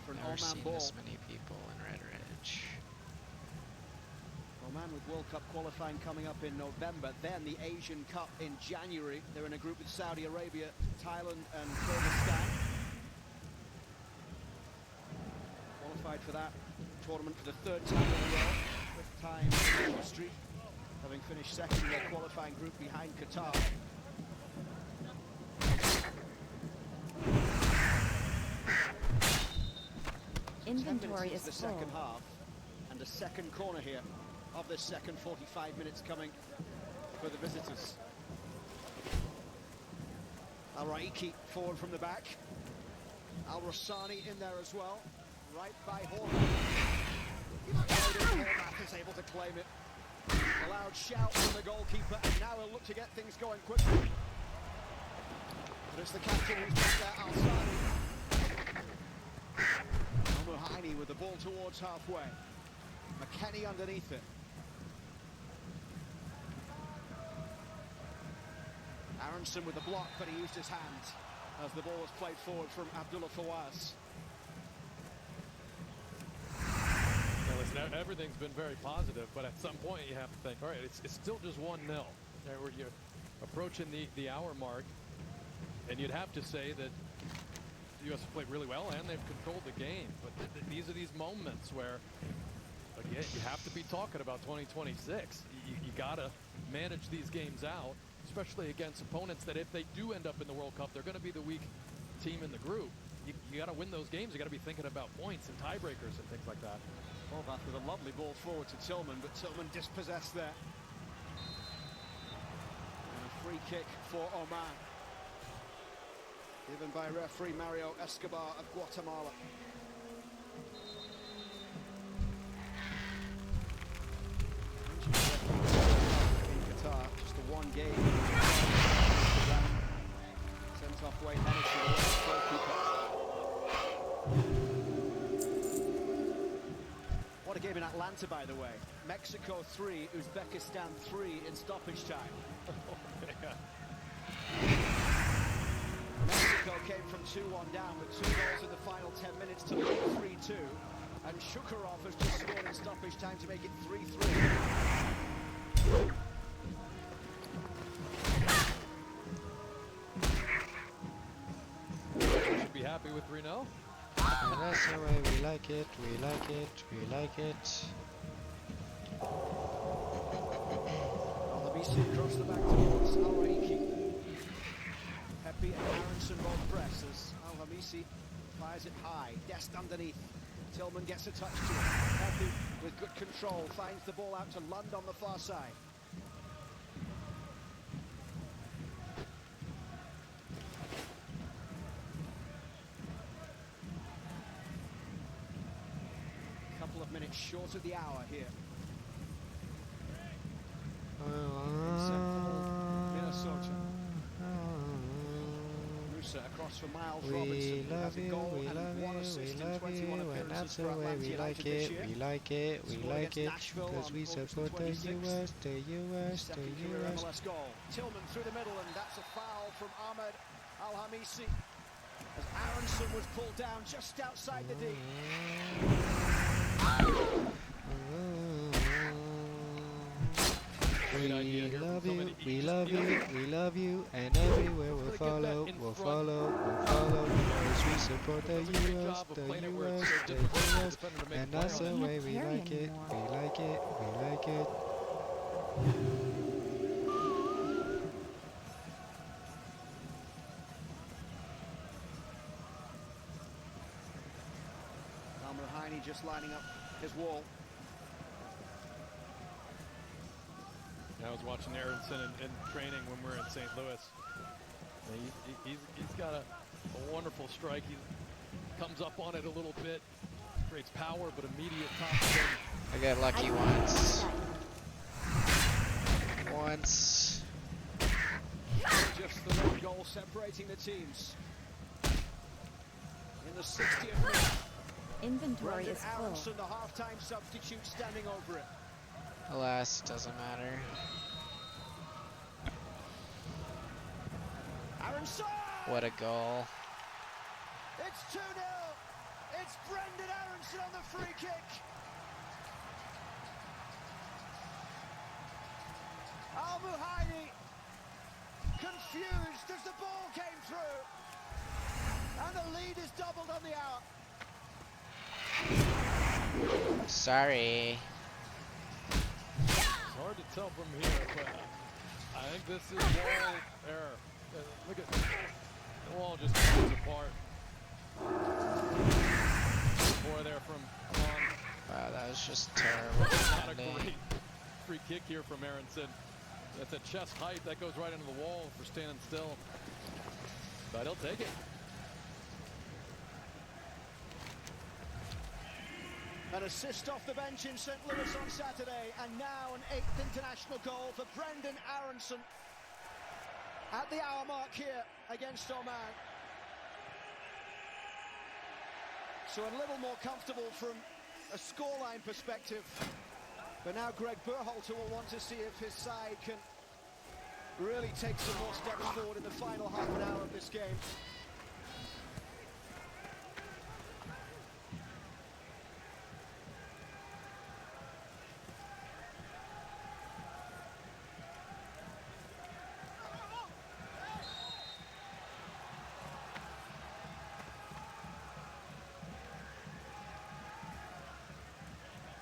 for an Never Oman seen ball. this many people in Red Ridge. Oman with World Cup qualifying coming up in November, then the Asian Cup in January. They're in a group with Saudi Arabia, Thailand and Kyrgyzstan. Qualified for that tournament for the 3rd time in a row, 5th time in history, having finished second in their qualifying group behind Qatar. Inventory is the full. second half, and a second corner here of this second 45 minutes coming for the visitors. Al Raiki forward from the back. Al Rossani in there as well, right by Horvath. Horvath is able to claim it. A loud shout from the goalkeeper, and now he'll look to get things going quickly. But it's the captain who's got there, Al Sani. Al-Muhaini with the ball towards halfway. McKennie underneath it. Aronson with the block, but he used his hands as the ball was played forward from Abdullah Fawaz. Now, listen, everything's been very positive, but at some point you have to think, all right, it's still just 1-0. You're approaching the hour mark, and you'd have to say that the U.S. have played really well and they've controlled the game. But these are these moments where, again, you have to be talking about 2026. You gotta manage these games out, especially against opponents that if they do end up in the World Cup, they're going to be the weak team in the group. You got to win those games. You got to be thinking about points and tiebreakers and things like that. Horvath with a lovely ball forward to Tillman, but Tillman dispossessed there. And a free kick for Oman, given by referee Mario Escobar of Guatemala. In Qatar, just the one game. Sent off Wayne Hennessy, goalkeeper. What a game in Atlanta, by the way. Mexico 3, Uzbekistan 3 in stoppage time. Mexico came from 2-1 down with 2 goals in the final 10 minutes to lead 3-2. And Shukurov has just scored in stoppage time to make it 3-3. Should be happy with 3-0. And that's the way we like it, we like it, we like it. Al-Habisi across the back towards Al-Raiki. Pepe and Aronson both press as Al-Habisi fires it high, Dest underneath. Tillman gets a touch to it. Pepe with good control finds the ball out to Lund on the far side. Couple of minutes short of the hour here. Minnesota. Musa across for Miles Robinson. We love you, we love you, and that's the way we like it, we like it, we like it, because we support the US, the US, the US. MLS goal. Tillman through the middle, and that's a foul from Ahmed Al-Hamisi as Aronson was pulled down just outside the D. We love you, we love you, we love you, and everywhere we'll follow, we'll follow, we'll follow, because we support the US, the US, the US, and that's the way we like it, we like it, we like it. Al-Muhaini just lining up his wall. I was watching Aronson in training when we were in St. Louis. He's got a wonderful strike. He comes up on it a little bit, creates power, but immediate top spin. I got lucky once. Once. Just the one goal separating the teams. In the 60th minute. Inventory Brendan is full. Aronson, the half-time substitute, standing over it. Alas, doesn't matter. Aronson! What a goal. It's 2-0. It's Brendan Aronson on the free kick. Al-Muhaini confused as the ball came through. And the lead is doubled on the hour. Sorry. It's hard to tell from here, but I think this is wall error. Look at the wall just falls apart. Boy there from Kwan. Wow, that was just terrible. Not a great free kick here from Aronson. That's at chest height. That goes right into the wall for standing still. But he'll take it. An assist off the bench in St. Louis on Saturday, and now an 8th international goal for Brendan Aronson at the hour mark here against Oman. So a little more comfortable from a scoreline perspective. But now Greg Berhalter will want to see if his side can really take some more steps forward in the final half an hour of this game.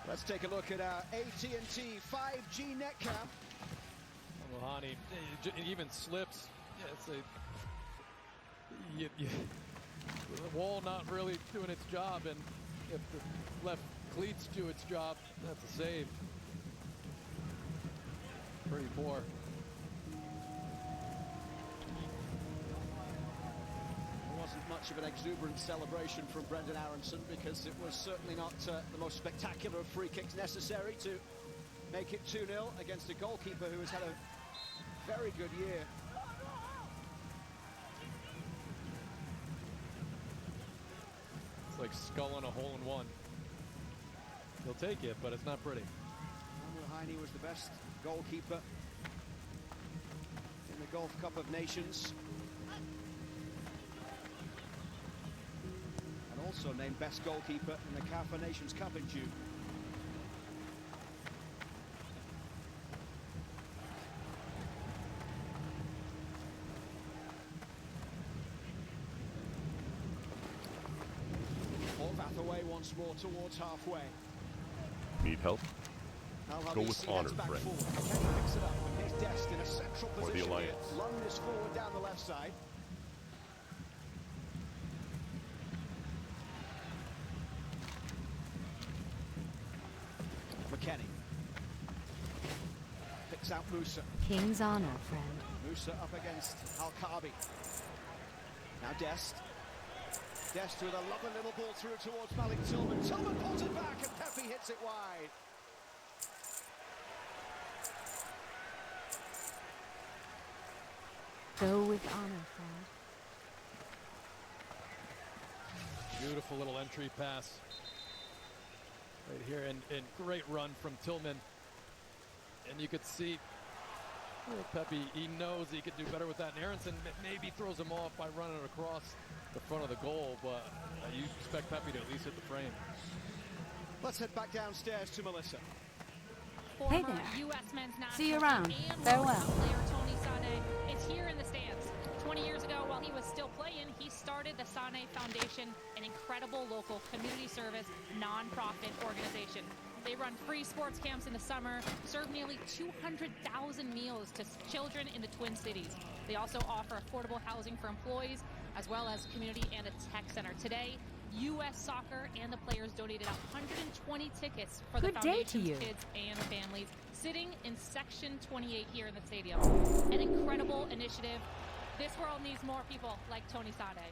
Let's take a look at our AT&T 5G net cam. Lohani even slips. Yeah, it's the wall not really doing its job, and if the left cleats do its job, that's a save. Pretty poor. Wasn't much of an exuberant celebration from Brendan Aronson, because it was certainly not the most spectacular of free kicks necessary to make it 2-0 against a goalkeeper who has had a very good year. It's like sculling a hole-in-one. He'll take it, but it's not pretty. Heine was the best goalkeeper in the Gulf Cup of Nations. And also named best goalkeeper in the CAF Nations Cup in June. Horvath away once more towards halfway. Need help? Go with honor, friend. Picks it up. Here's Dest in a central For the position. Alliance. Lund is forward down the left side. McKennie picks out Musa. King's honor, friend. Musa up against Al-Kabi. Now Dest. Dest with a lovely little ball through towards Malik Tillman. Tillman pulls it back and Pepe hits it wide. Go with honor, friend. Beautiful little entry pass right here, and great run from Tillman. And you could see Pepe, he knows he could do better with that. And Aronson maybe throws him off by running across the front of the goal, but you expect Pepe to at least hit the frame. Let's head back downstairs to Melissa. Hey Former there. U.S. men's national See you around. team and Farewell. World Cup player Tony Sane is here in the stands. 20 years ago, while he was still playing, he started the Sane Foundation, an incredible local community service non-profit organization. They run free sports camps in the summer, serve nearly 200,000 meals to children in the Twin Cities. They also offer affordable housing for employees, as well as community and a tech center. Today, U.S. Soccer and the players donated 120 tickets for the Good day to foundation's you. kids and families, sitting in Section 28 here in the stadium. An incredible initiative. This world needs more people like Tony Sane.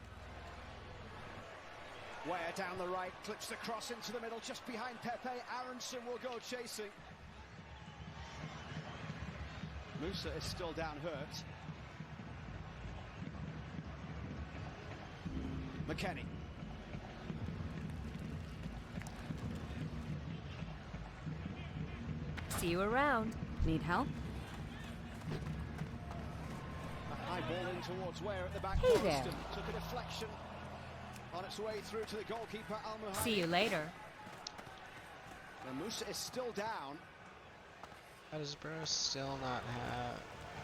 Ware down the right, clips the cross into the middle, just behind Pepe. Aronson will go chasing. Musa is still down hurt. McKennie. See you around. Need help? A high ball in towards Ware at the back Hey post, there. and took a deflection on its way through to the goalkeeper, Al-Muhani. See you later. And Musa is still down. How does Bruce still not have...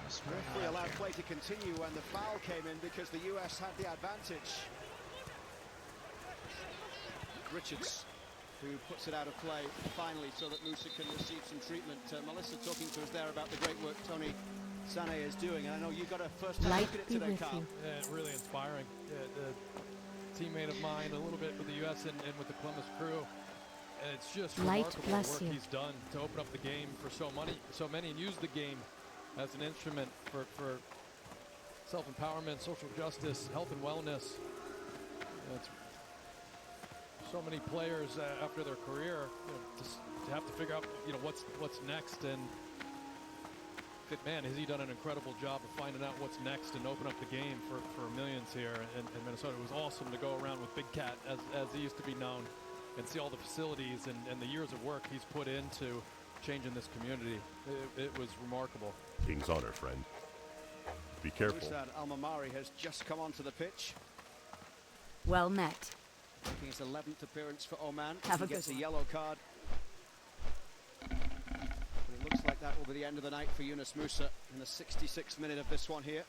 Referee allowed play to continue when the foul came in because the US had the advantage. Richards, who puts it out of play finally so that Musa can receive some treatment. Melissa talking to us there about the great work Tony Sane is doing, and I know you got a first-time Light look at it be today, with Carl. you. Yeah, really inspiring. Yeah, the teammate of mine, a little bit with the U.S. and with the Columbus crew. And it's just Light remarkable the bless work you. he's done to open up the game for so many, and use the game as an instrument for self-empowerment, social justice, health and wellness. And it's so many players after their career, to have to figure out, what's next. And man, has he done an incredible job of finding out what's next and open up the game for millions here in Minnesota. It was awesome to go around with Big Cat, as he used to be known, and see all the facilities and the years of work he's put into changing this community. It was remarkable. King's honor, friend. Be careful. Musa Al-Mamari has just come onto the pitch. Well met. Making his 11th appearance for Oman. Have he a gets good a one. yellow card. But it looks like that will be the end of the night for Yunus Musa in the 66th minute of this one here.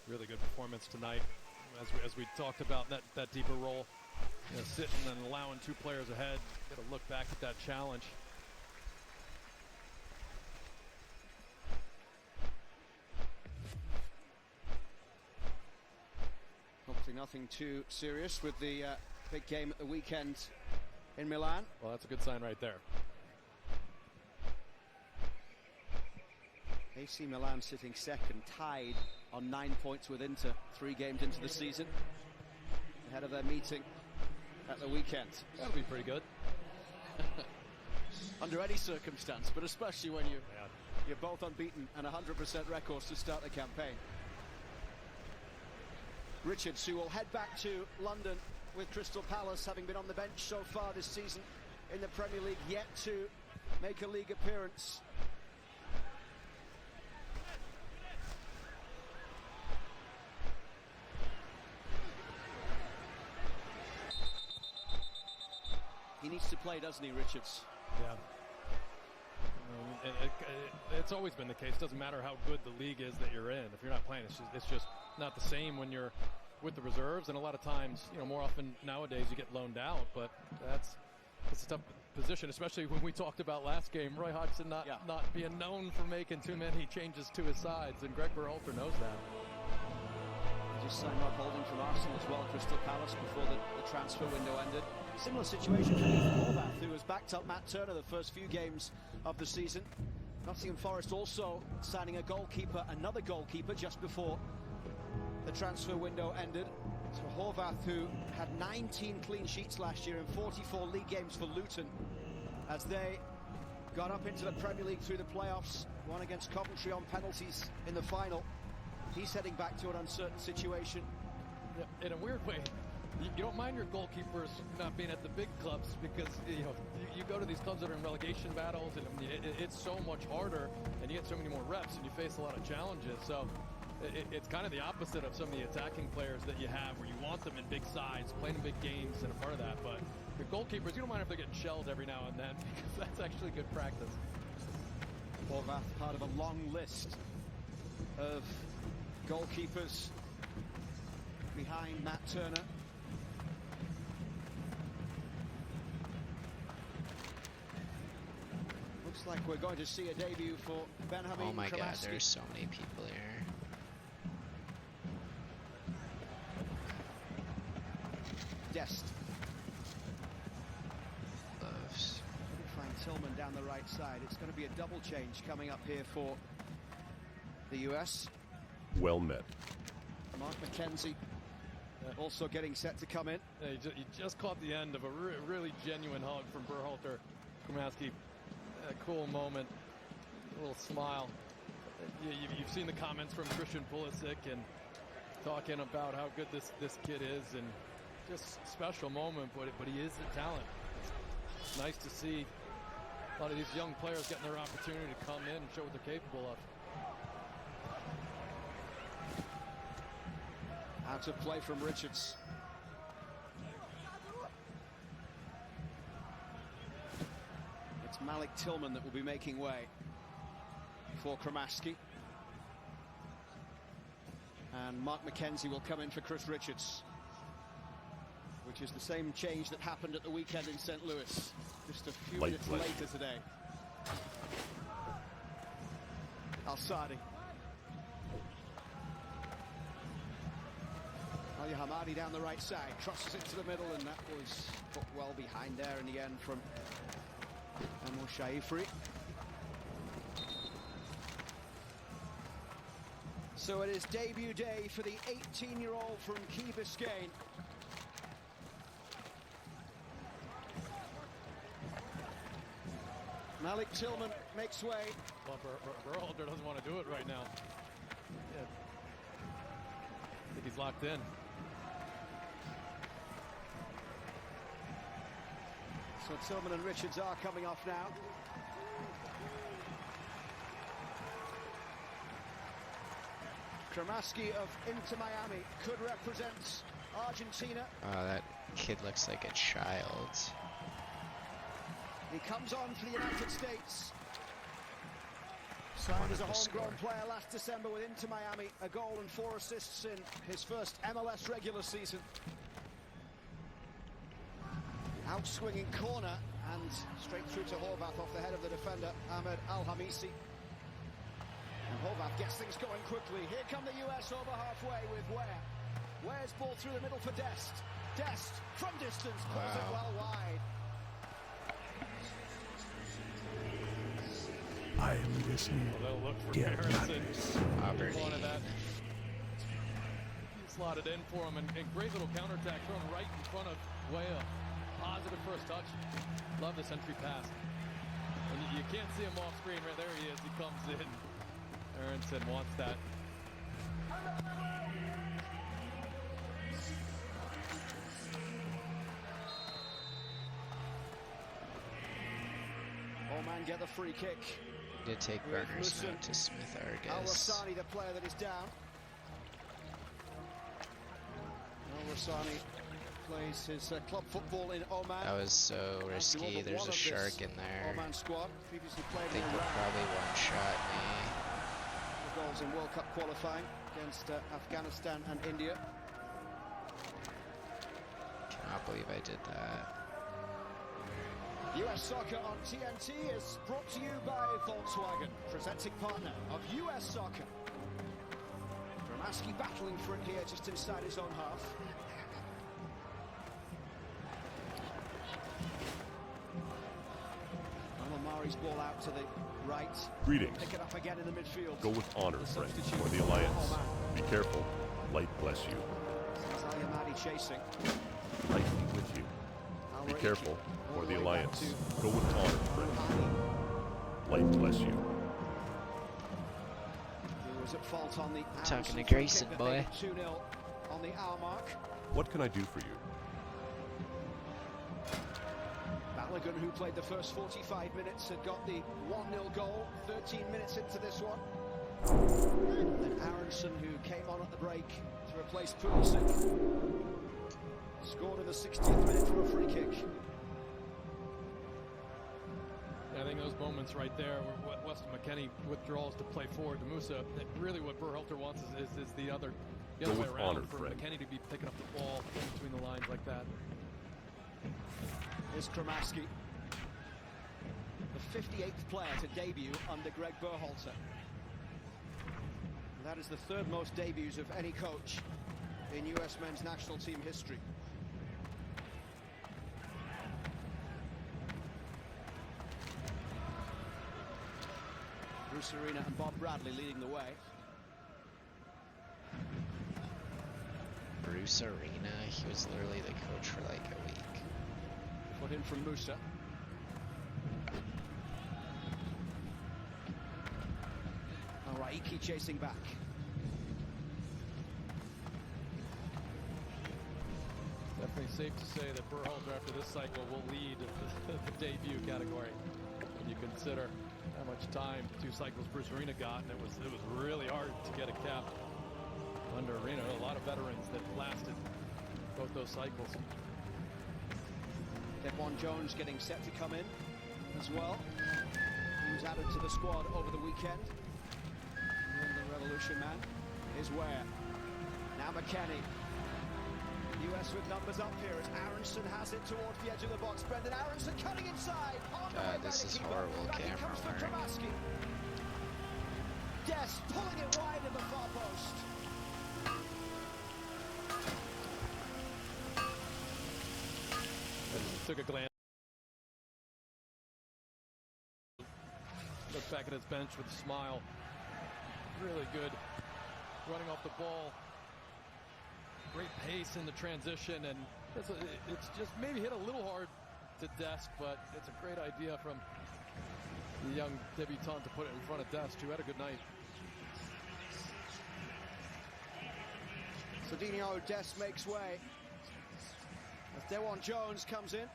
Really good performance tonight. As we talked about, that deeper role, sitting and allowing 2 players ahead. Got to look back at that challenge. Hopefully nothing too serious with the big game at the weekend in Milan. Well, that's a good sign right there. AC Milan sitting second, tied on 9 points with Inter 3 games into the season, ahead of their meeting at the weekend. That'll be pretty good. Under any circumstance, but especially when you're both unbeaten and 100% records to start the campaign. Richards, who will head back to London with Crystal Palace, having been on the bench so far this season in the Premier League, yet to make a league appearance. He needs to play, doesn't he, Richards? Yeah. It's always been the case. Doesn't matter how good the league is that you're in. If you're not playing, it's just not the same when you're with the reserves. And a lot of times, more often nowadays, you get loaned out. But that's a tough position, especially when we talked about last game. Roy Hodgson not being known for making too many changes to his sides, and Greg Berhalter knows that. He just signed Rob Holding from Arsenal as well, Crystal Palace, before the transfer window ended. Similar situation for Ethan Horvath, who has backed up Matt Turner the first few games of the season. Nottingham Forest also signing another goalkeeper just before the transfer window ended. So Horvath, who had 19 clean sheets last year in 44 league games for Luton, as they got up into the Premier League through the playoffs, won against Coventry on penalties in the final. He's heading back to an uncertain situation. In a weird way, you don't mind your goalkeepers not being at the big clubs, because you go to these clubs that are in relegation battles, and it's so much harder, and you get so many more reps, and you face a lot of challenges. So it's kind of the opposite of some of the attacking players that you have, where you want them in big sides, playing in big games, and a part of that. But your goalkeepers, you don't mind if they're getting shelled every now and then, because that's actually good practice. Horvath, part of a long list of goalkeepers behind Matt Turner. Looks like we're going to see a debut for Benjamin Oh my god, Kramaski. there's so many people here. Dest. Loves. Find Tillman down the right side. It's going to be a double change coming up here for the US. Well met. Mark McKenzie also getting set to come in. Yeah, he just caught the end of a really genuine hug from Berhalter. Kramaski, a cool moment, a little smile. You've seen the comments from Christian Pulisic and talking about how good this kid is, and just special moment, but he is a talent. It's nice to see a lot of these young players getting their opportunity to come in and show what they're capable of. Out of play from Richards. It's Malik Tillman that will be making way for Kramaski. And Mark McKenzie will come in for Chris Richards, which is the same change that happened at the weekend in St. Louis, just a few minutes later today. Al-Sadi. Al-Hamadi down the right side, crosses it to the middle, and that was put well behind there in the end from Amor Shaifri. So it is debut day for the 18-year-old from Key Biscayne. Malik Tillman makes way. Well, Berhalter doesn't want to do it right now. Yeah. I think he's locked in. So Tillman and Richards are coming off now. Kramaski of Inter Miami could represent Argentina. Oh, that kid looks like a child. He comes on for the United States. Signed as a homegrown player last December with Inter Miami, a goal and 4 assists in his first MLS regular season. Outswinging corner and straight through to Horvath off the head of the defender, Ahmed Al-Hamisi. And Horvath gets things going quickly. Here come the US over halfway with Ware. Ware's ball through the middle for Dest. Dest from distance pulls it well wide. I am listening. Well, they'll look for Harrison. Wanted that. Slotted in for him, and great little counterattack thrown right in front of Wea. Positive first touch. Love this entry pass. And you can't see him off screen. Right there he is. He comes in. Aronson wants that. Oman get the free kick. Did take Berners note to Smith Argus. Al-Rassani, the player that is down. Al-Rassani plays his club football in Oman. That was so risky. There's a shark in there. Oman squad previously played I think he'll probably one-shot me. The goals in World Cup qualifying against Afghanistan and India. Cannot believe I did that. US Soccer on TNT is brought to you by Volkswagen, presenting partner of US Soccer. Romaski battling for it here just inside his own half. Mari's ball out to the right. Greetings. Pick it up again in the midfield. Go with honor, friend, for the Alliance. Be careful. Light bless you. Al-Yamadi chasing. Light be with you. Be careful, for the Alliance. Go with honor, friend. Light bless you. He was at fault on the talking to Grayson, boy. 2-0 on the hour mark. What can I do for you? Balogun, who played the first 45 minutes, had got the 1-0 goal 13 minutes into this one. And then Aronson, who came on at the break to replace Pulisic, scored in the 60th minute from a free kick. Yeah, I think those moments right there where Weston McKennie withdraws to play forward to Musa, really what Berhalter wants is the other way around, for McKennie to be picking up the ball between the lines like that. Here's Kramaski, the 58th player to debut under Greg Berhalter. And that is the 3rd most debuts of any coach in US men's national team history. Bruce Arena and Bob Bradley leading the way. Bruce Arena, he was literally the coach for like a week. Put in from Musa. Raiki chasing back. Definitely safe to say that Berhalter after this cycle will lead the debut category. When you consider how much time 2 cycles Bruce Arena got, and it was really hard to get a cap under Arena. A lot of veterans that lasted both those cycles. Devon Jones getting set to come in as well. He was added to the squad over the weekend. The Revolution man is Ware. Now McKennie. US with numbers up here as Aronson has it towards the edge of the box. Brendan Aronson cutting inside. God, this is horrible camera work. Dest pulling it wide in the far post. Took a glance. Looked back at his bench with a smile. Really good running off the ball. Great pace in the transition, and it's just maybe hit a little hard to Dest, but it's a great idea from the young debutant to put it in front of Dest, who had a good night. Cedinho Dest makes way as Dewan Jones comes in.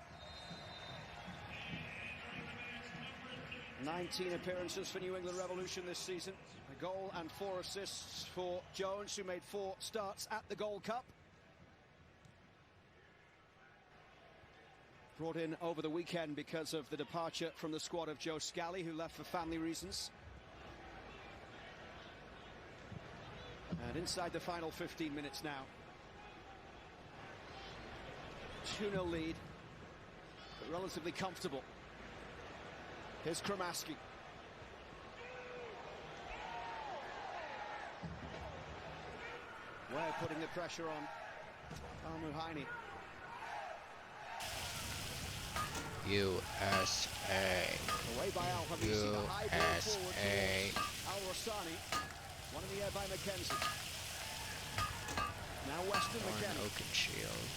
19 appearances for New England Revolution this season. A goal and 4 assists for Jones, who made 4 starts at the Gold Cup. Brought in over the weekend because of the departure from the squad of Joe Scally, who left for family reasons. And inside the final 15 minutes now. 2-0 lead, but relatively comfortable. Here's Kramaski. We're putting the pressure on Al-Muhaini. USA. Away by Al-Hamisi, the high ball forward towards Al-Rossani. One in the air by McKenzie. Now Weston McKenzie. Oakenshield.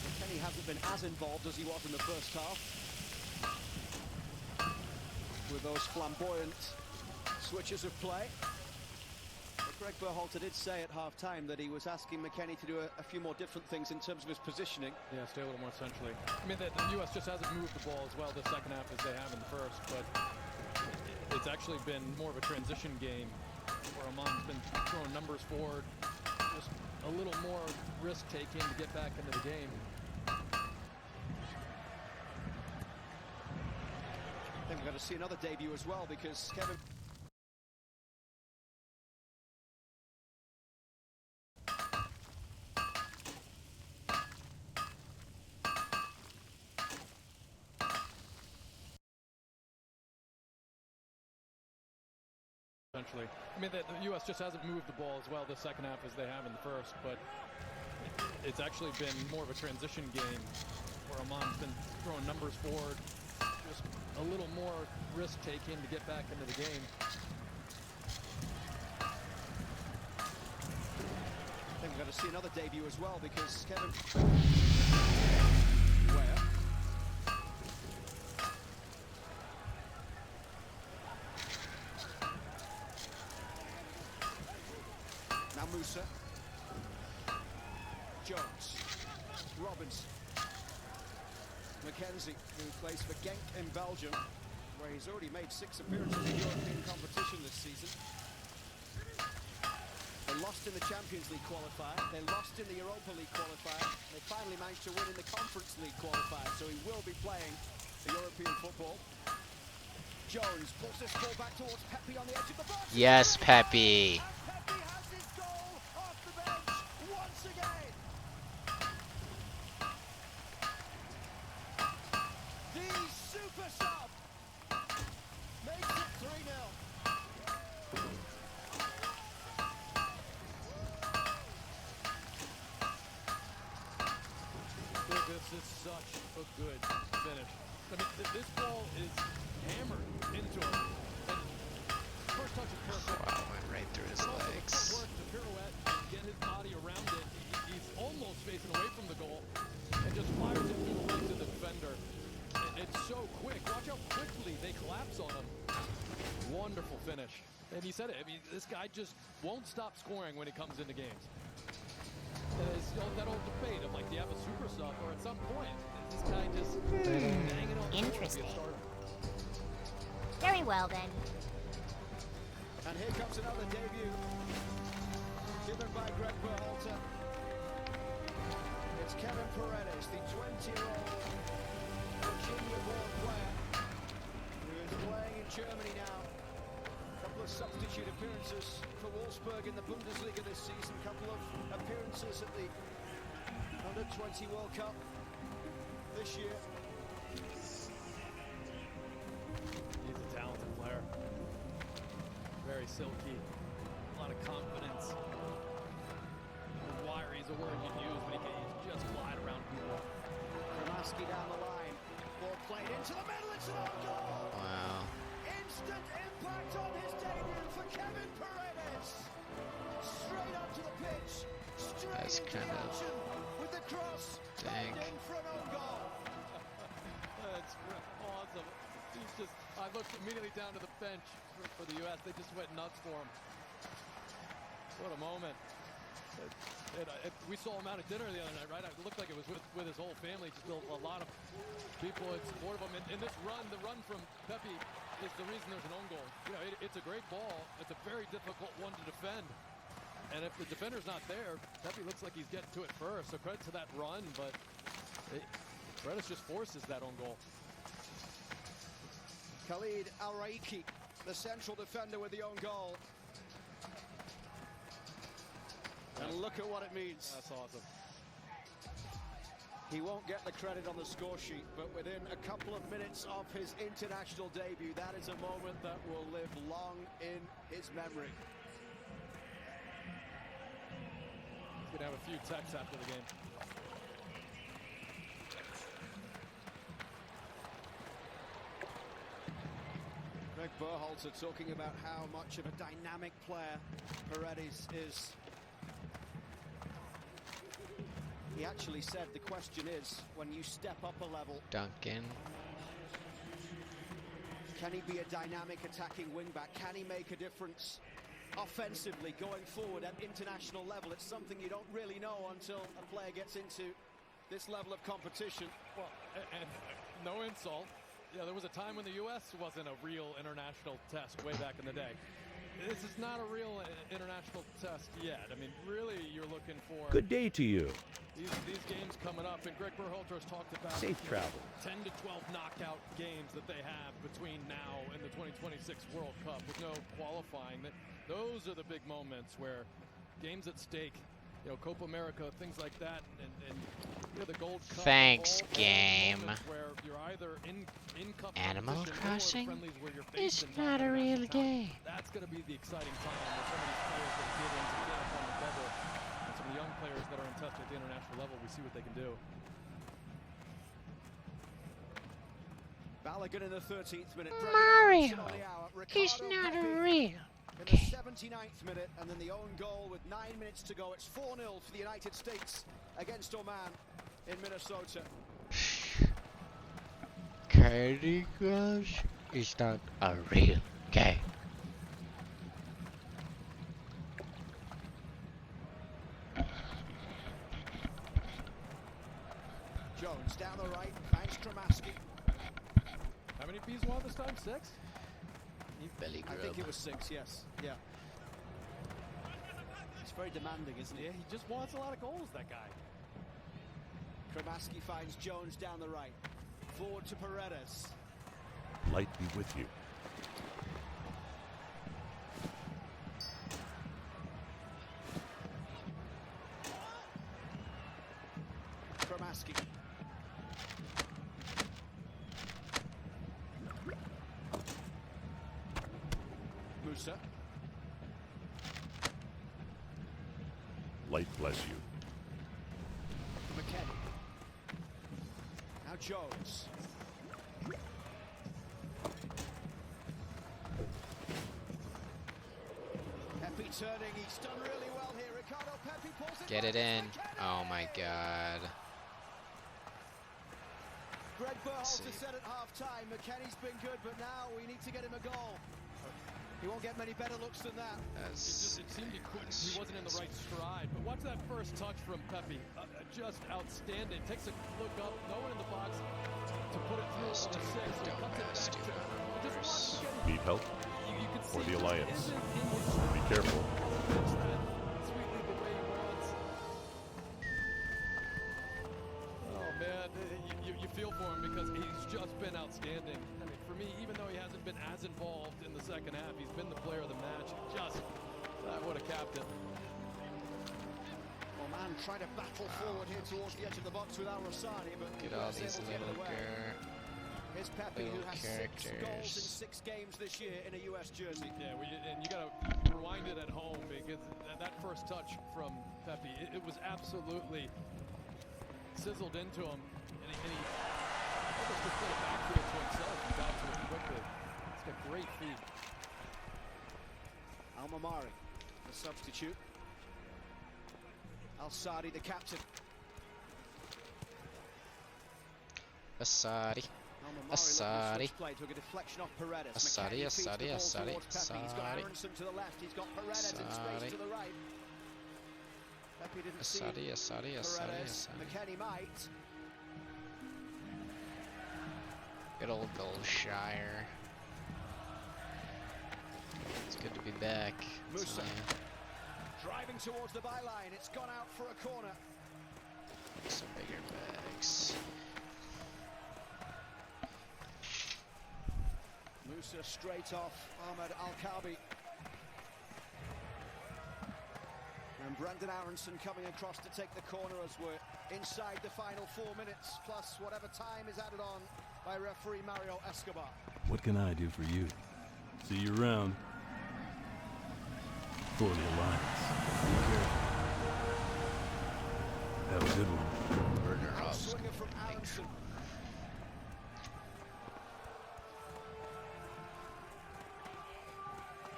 McKenzie hasn't been as involved as he was in the first half. With those flamboyant switches of play. But Greg Berhalter did say at half-time that he was asking McKenzie to do a few more different things in terms of his positioning. Yeah, stay a little more centrally. I mean, the U.S. just hasn't moved the ball as well this second half as they have in the first, but it's actually been more of a transition game where Oman's been throwing numbers forward, just a little more risk-taking to get back into the game. I think we're going to see another debut as well because Kevin... Essentially. I mean, the U.S. just hasn't moved the ball as well this second half as they have in the first, but it's actually been more of a transition game where Oman's been throwing numbers forward, just a little more risk-taking to get back into the game. I think we're going to see another debut as well because Kevin... Where? Now Musa. Jones. Robinson. McKenzie, who plays for Genk in Belgium, where he's already made 6 appearances in European competition this season. They lost in the Champions League qualifier, they lost in the Europa League qualifier, they finally managed to win in the Conference League qualifier, so he will be playing the European football. Jones pulls this ball back towards Pepe on the edge of the box. Yes, Pepe. And Pepe has his goal off the bench once again. The super sub makes it 3-0. This is such a good finish. I mean, this ball is hammered into him. And first touch is perfect. Wow, went right through his legs. Work the pirouette and get his body around it. He's almost facing away from the goal and just fires it through the legs of the defender. It's so quick. Watch how quickly they collapse on him. Wonderful finish. And he said it. I mean, this guy just won't stop scoring when he comes into games. There's that old debate of like, do you have a super sub, or at some point, this guy just hanging on. Interesting. Very well then. And here comes another debut given by Greg Berhalter. It's Kevin Paredes, the 20-year-old Virginia-born player who is playing in Germany now. A couple of substitute appearances for Wolfsburg in the Bundesliga this season. A couple of appearances at the Under-20 World Cup this year. He's a talented player. Very silky. A lot of confidence. Wiry is a word you'd use, but he can just glide around people. Kramaski down the line. Ball played into the middle. It's an own goal. Wow. Instant impact on his debut for Kevin Paredes. Straight up to the pitch. Straight That's into kind the of action with the cross. dank. In for an own goal. That's awesome. He's just, I looked immediately down to the bench for the U.S. They just went nuts for him. What a moment. We saw him out at dinner the other night, right? It looked like it was with his whole family. Just a lot of people in support of him. And this run, the run from Pepe, is the reason there's an own goal. You know, it's a great ball. It's a very difficult one to defend. And if the defender's not there, Pepe looks like he's getting to it first. So credit to that run, but Paredes just forces that own goal. Khalid Al-Raiki, the central defender with the own goal. And look at what it means. That's awesome. He won't get the credit on the score sheet, but within a couple of minutes of his international debut, that is a moment that will live long in his memory. He's going to have a few texts after the game. Greg Berhalter talking about how much of a dynamic player Paredes is. He actually said the question is, when you step up a level, Duncan. can he be a dynamic attacking wingback? Can he make a difference offensively going forward at international level? It's something you don't really know until a player gets into this level of competition. Well, and no insult. Yeah, there was a time when the U.S. wasn't a real international test way back in the day. This is not a real international test yet. I mean, really, you're looking for... Good day to you. These games coming up, and Greg Berhalter has talked about Safe travel. 10 to 12 knockout games that they have between now and the 2026 World Cup with no qualifying. Those are the big moments where games at stake, you know, Copa America, things like that, and you know, the Gold Cup. Thanks, all game. where you're either in cup Animal Crossing is not a real game. That's going to be the exciting time where some of these players that get into camp on the bubble, and some of the young players that are in touch at the international level, we see what they can do. Balogun in the 13th minute. Mario is not a real in the 79th minute, and then the own goal with 9 minutes to go. It's 4-0 for the United States against Oman in Minnesota. Candy Crush is not a real game. Jones down the right, finds Kramaski. How many B's won this time? 6? Belly I grub. think it was 6, yes. Yeah. It's very demanding, isn't he? Yeah, he just wants a lot of goals, that guy. Kramaski finds Jones down the right. Forward to Paredes. Light be with you. Kramaski. Musa. Light bless you. McKenny. Now Jones. Pepe turning, he's done really well here. Ricardo Pepe pulls it. Get it in. Oh my god. Greg Berhalter said at half-time, McKenny's been good, but now we need to get him a goal. He won't get many better looks than that. It seemed he wasn't in the right stride. But watch that first touch from Pepe. Just outstanding. Takes a look up, no one in the box to put it through on 6. So cuts it back to just watch. Need help? You can For see the Alliance. Be careful. Sweetly the way he wants. Oh man, you feel for him because he's just been outstanding. I mean, for me, even though he hasn't been as involved in the second half, he's been the player of the match. Just, what a captain. Oman trying to battle forward here towards the edge of the box with Al Rossani, but Look at all these little Here's Pepe, who has 6 goals in 6 characters. games this year in a U.S. jersey. Yeah, and you got to rewind it at home because that first touch from Pepe, it was absolutely sizzled into him, and he almost just put it back to himself and got to it quickly. It's got great feet. Al-Mamari, the substitute. Al-Sadi, the captain. Asadi. Asadi. Asadi. Took a deflection off Paredes. Asadi, Asadi, Asadi, He's got Asadi. Aronson to the left. He's got Paredes in space to the right. Pepe didn't see Asadi, Asadi, Asadi, Paredes. Asadi. McKenny might. Good old Goldshire. It's good to be back. Musa. Driving towards the byline, it's gone out for a corner. Some bigger bags. Musa straight off Ahmed Al-Kabi. And Brandon Aronson coming across to take the corner as we're inside the final 4 minutes, plus whatever time is added on by referee Mario Escobar. What can I do for you? See you around. For the Alliance. Have a good one. Burger House. Swinger from Aronson.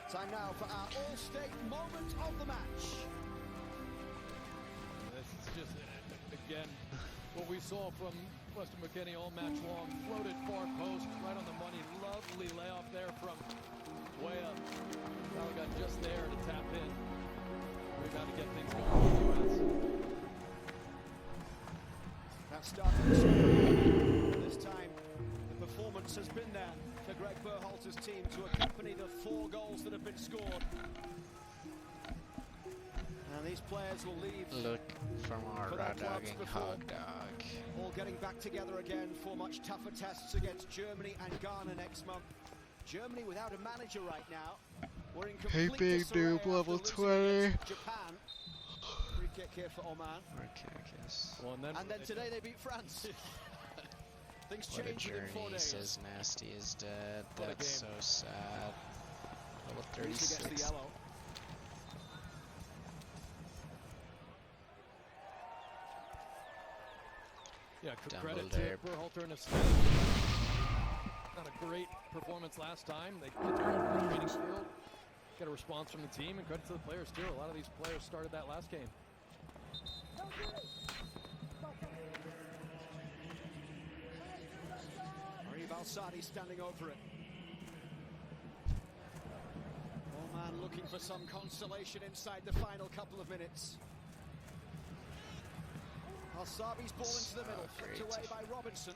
Time now for our all-state moment of the match. This is just, again, what we saw from Weston McKennie all match long. Floated far post, right on the money. Lovely layoff there from way up. Now we got just there to tap in. We got to get things going for the U.S. That started this time. The performance has been there for Greg Berhalter's team to accompany the 4 goals that have been scored. And these players will leave. Look from our raw dogging hog dog. All getting back together again for much tougher tests against Germany and Ghana next month. Germany without a manager right now. We're in complete big noob, level 20. Japan. Free kick here for Oman. Well, and then today they beat France. Things What a change within 4 journey, days. says Nasty is dead. What a That's so game. sad. Level Musa gets the 36. yellow. Yeah, Dumble credit there. to Berhalter and his staff. Not a great performance last time. They get to the training field, get a response from the team, and credit to the players too. A lot of these players started that last game. Arif Al-Sadi standing over it. Oman looking for some consolation inside the final couple of minutes. Al-Sabi's ball into the middle, flicked away by Robinson.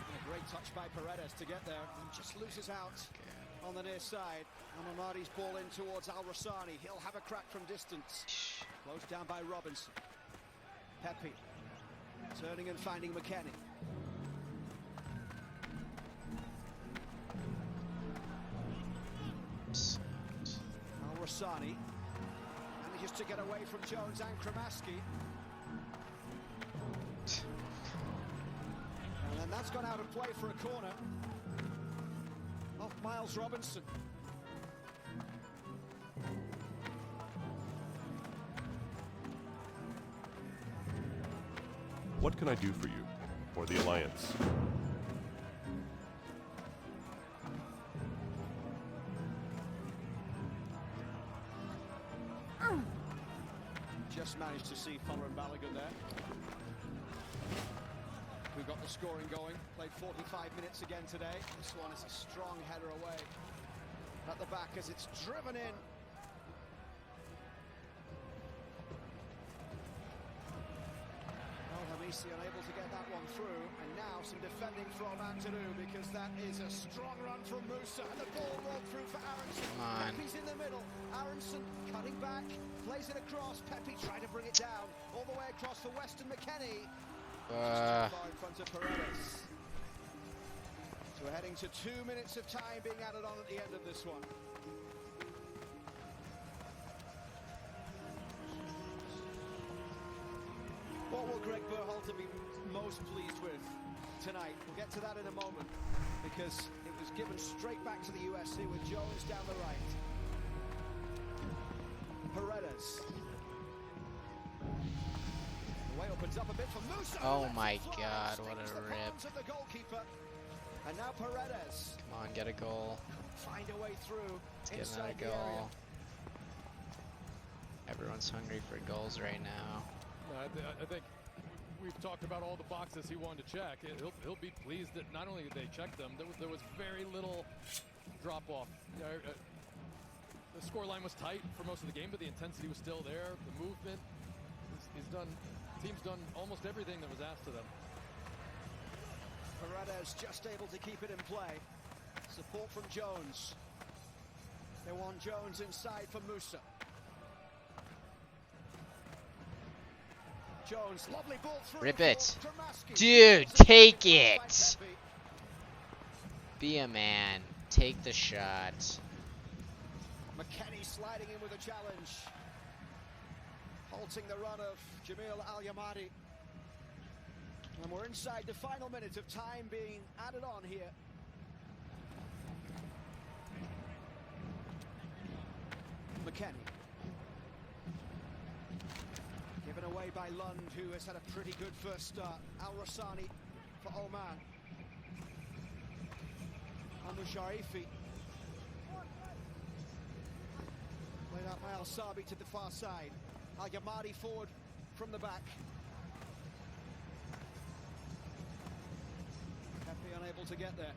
And a great touch by Paredes to get there, and just loses out on the near side. And Amadi's ball in towards Al-Rassani. He'll have a crack from distance. Closed down by Robinson. Pepe turning and finding McKennie. Al-Rassani manages to get away from Jones and Kramaski. And then that's gone out of play for a corner. Off Miles Robinson. What can I do for you? Or the Alliance? Just managed to see Fuller and Balogun there. Who got the scoring going. Played 45 minutes again today. This one is a strong header away. At the back as it's driven in. Hamisi unable to get that one through, and now some defending from Oman to do, because that is a strong run from Musa, and the ball rolled through for Aronson. Come on. Pepe's in the middle. Aronson cutting back, plays it across. Pepe trying to bring it down all the way across for Weston McKennie. Just too far in front of Paredes. So we're heading to 2 minutes of time being added on at the end of this one. What will Greg Berhalter be most pleased with tonight? We'll get to that in a moment, because it was given straight back to the USC with Jones down the right. Paredes. The way opens up a bit for Musa. Oh my god, what a rip. Of the goalkeeper. And now Paredes. Come on, get a goal. Find a way through. Let's get inside another the area. goal. Everyone's hungry for goals right now. I think we've talked about all the boxes he wanted to check. He'll be pleased that not only did they check them, there was very little drop-off. The scoreline was tight for most of the game, but the intensity was still there. The movement, team's done almost everything that was asked of them. Paredes just able to keep it in play. Support from Jones. They want Jones inside for Musa. Jones, lovely ball through. Rip it. Dude, take it. Be a man. Take the shot. McKennie sliding in with a challenge. Halting the run of Jamil Al-Yamadi. And we're inside the final minute of time being added on here. McKennie. Given away by Lund, who has had a pretty good first start. Al-Rassani for Oman. Al-Musharifi. Played out by Al-Sabi to the far side. Al-Yamadi forward from the back. Pepe unable to get there.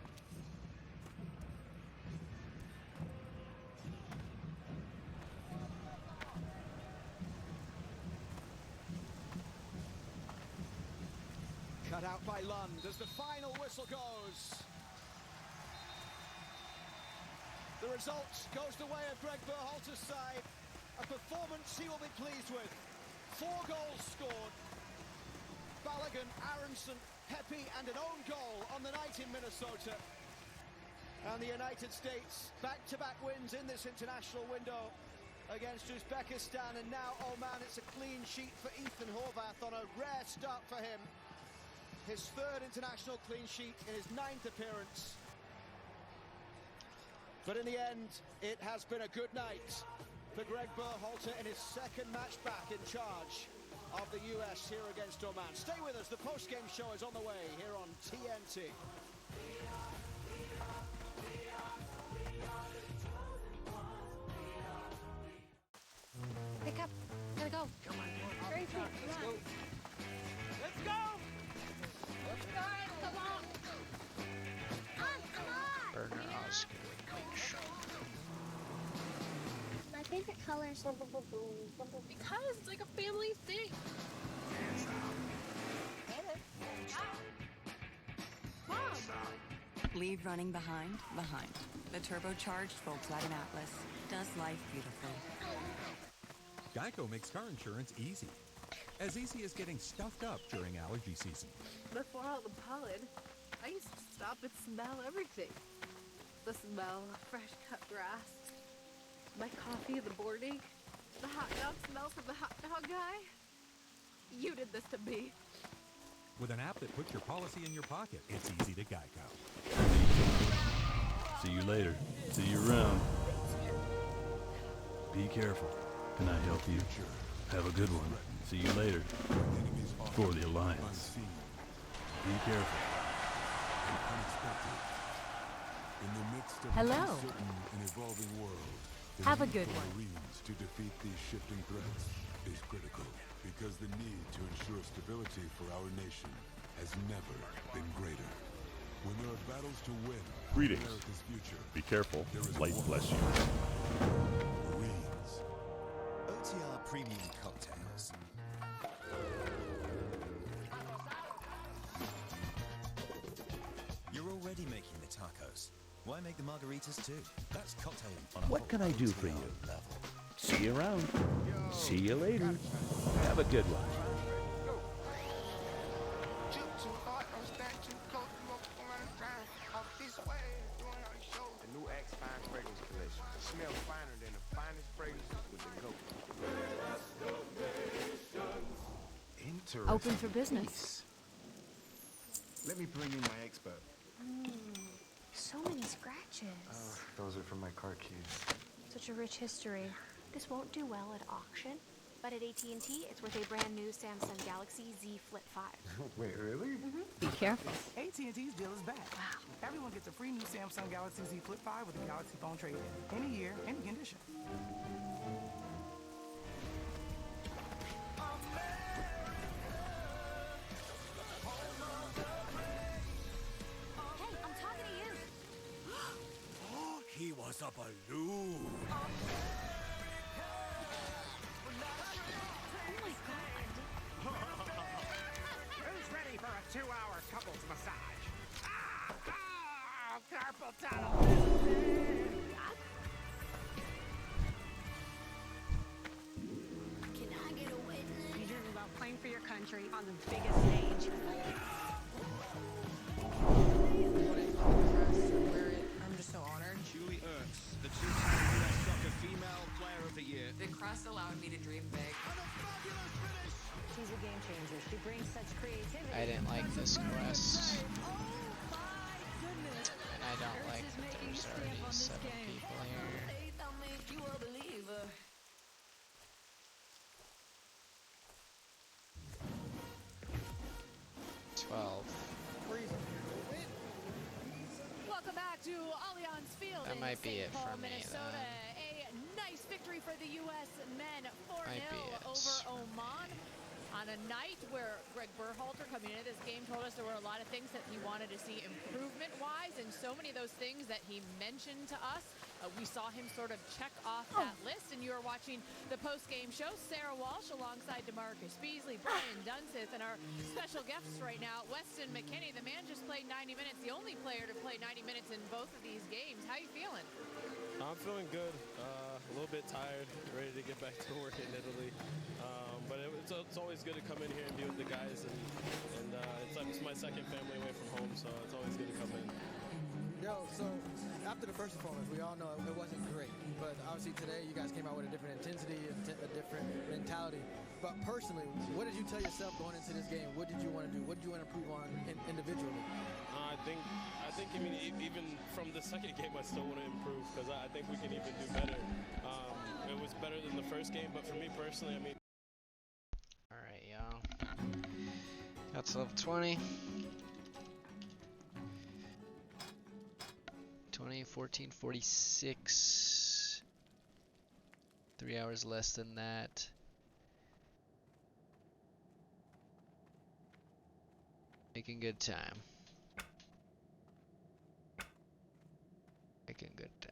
Cut out by Lund as the final whistle goes. The result goes the way of Greg Berhalter's side. A performance he will be pleased with. 4 goals scored. Balogun, Aronson, Pepe and an own goal on the night in Minnesota. And the United States back-to-back wins in this international window against Uzbekistan, and now Oman. It's a clean sheet for Ethan Horvath on a rare start for him. His 3rd international clean sheet in his 9th appearance. But in the end, it has been a good night for Greg Berhalter in his 2nd match back in charge of the US here against Oman. Stay with us, the post-game show is on the way here on TNT. Pick up. Gotta go. Come on. Very quick. Come on. Let's go! Come on. Come on. Burner Oscar. My favorite color is Because it's like a family thing. Leave running behind. The turbocharged Volkswagen Atlas does life beautifully. Geico makes car insurance easy. As easy as getting stuffed up during allergy season. Before all the pollen, I used to stop and smell everything. The smell of fresh cut grass, my coffee in the morning, the hot dog smell from the hot dog guy. You did this to me. With an app that puts your policy in your pocket, it's easy to Geico. See you later. See you around. Be careful. Can I help you? Have a good one. See you later. For the Alliance. Be careful. Hello. Have a good one. Marines to defeat these shifting threats is critical because the need to ensure stability for our nation has never been greater. When there are battles to win, Greetings. America's future. Be careful. Light bless you. Marines. OTR Premium Cocktails. You're already making the tacos. Why make the margaritas too? That's cocktailing on a What can I do for you? level. See you around. See you later. Have a good one. The new X Fine Fragrance Collection. Smells finer than the finest fragrances with the goat. Interesting. Open for business. Let me bring in my expert. So many scratches. Those are from my car keys. Such a rich history. This won't do well at auction, but at AT&T, it's worth a brand new Samsung Galaxy Z Flip 5. Wait, really? Be careful. AT&T's deal is back. Wow. Everyone gets a free new Samsung Galaxy Z Flip 5 with a Galaxy phone trade-in. Any year, any condition. Hey, I'm talking to you. He was a balloon. Oh my god. Who's ready for a 2-hour couples massage? Carpal tunnel. victory on the biggest stage. I'm just so honored. Julie Ertz, the two-time U.S. Soccer Female Player of the Year. The crust allowed me to dream big. She's a game changer. She brings such creativity. I didn't like this quest. Oh my goodness. And I don't like that there's already 7 people here. I'll make you a believer. Welcome back to Allianz Field That in might be St. it Paul, for me, Minnesota. then. A nice victory for the U.S. men, 4-0 Might be it. over Oman. On a night where Greg Berhalter, coming into this game, told us there were a lot of things that he wanted to see improvement-wise, and so many of those things that he mentioned to us, we saw him sort of check off that list, and you are watching the post-game show. Sarah Walsh alongside DeMarcus Beasley, Brian Dunseth, and our special guests right now, Weston McKinney. The man just played 90 minutes, the only player to play 90 minutes in both of these games. How you feeling? I'm feeling good. A little bit tired, ready to get back to work in Italy. But it's always good to come in here and be with the guys, and it's my second family away from home, so it's always good to come in. Yo, so after the first performance, we all know it wasn't great, but obviously today you guys came out with a different intensity, a different mentality. But personally, what did you tell yourself going into this game? What did you want to do? What did you want to improve on individually? I think even from the second game, I still want to improve because I think we can even do better. It was better than the first game, but for me personally, I mean. All right, y'all. That's level 20. 20, 14, 46. 3 hours less than that. Making good time. Making good time.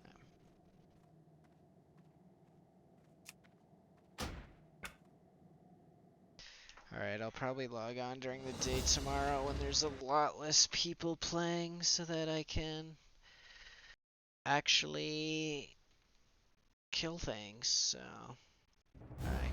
Alright, I'll probably log on during the day tomorrow when there's a lot less people playing so that I can actually kill things, so. Alright.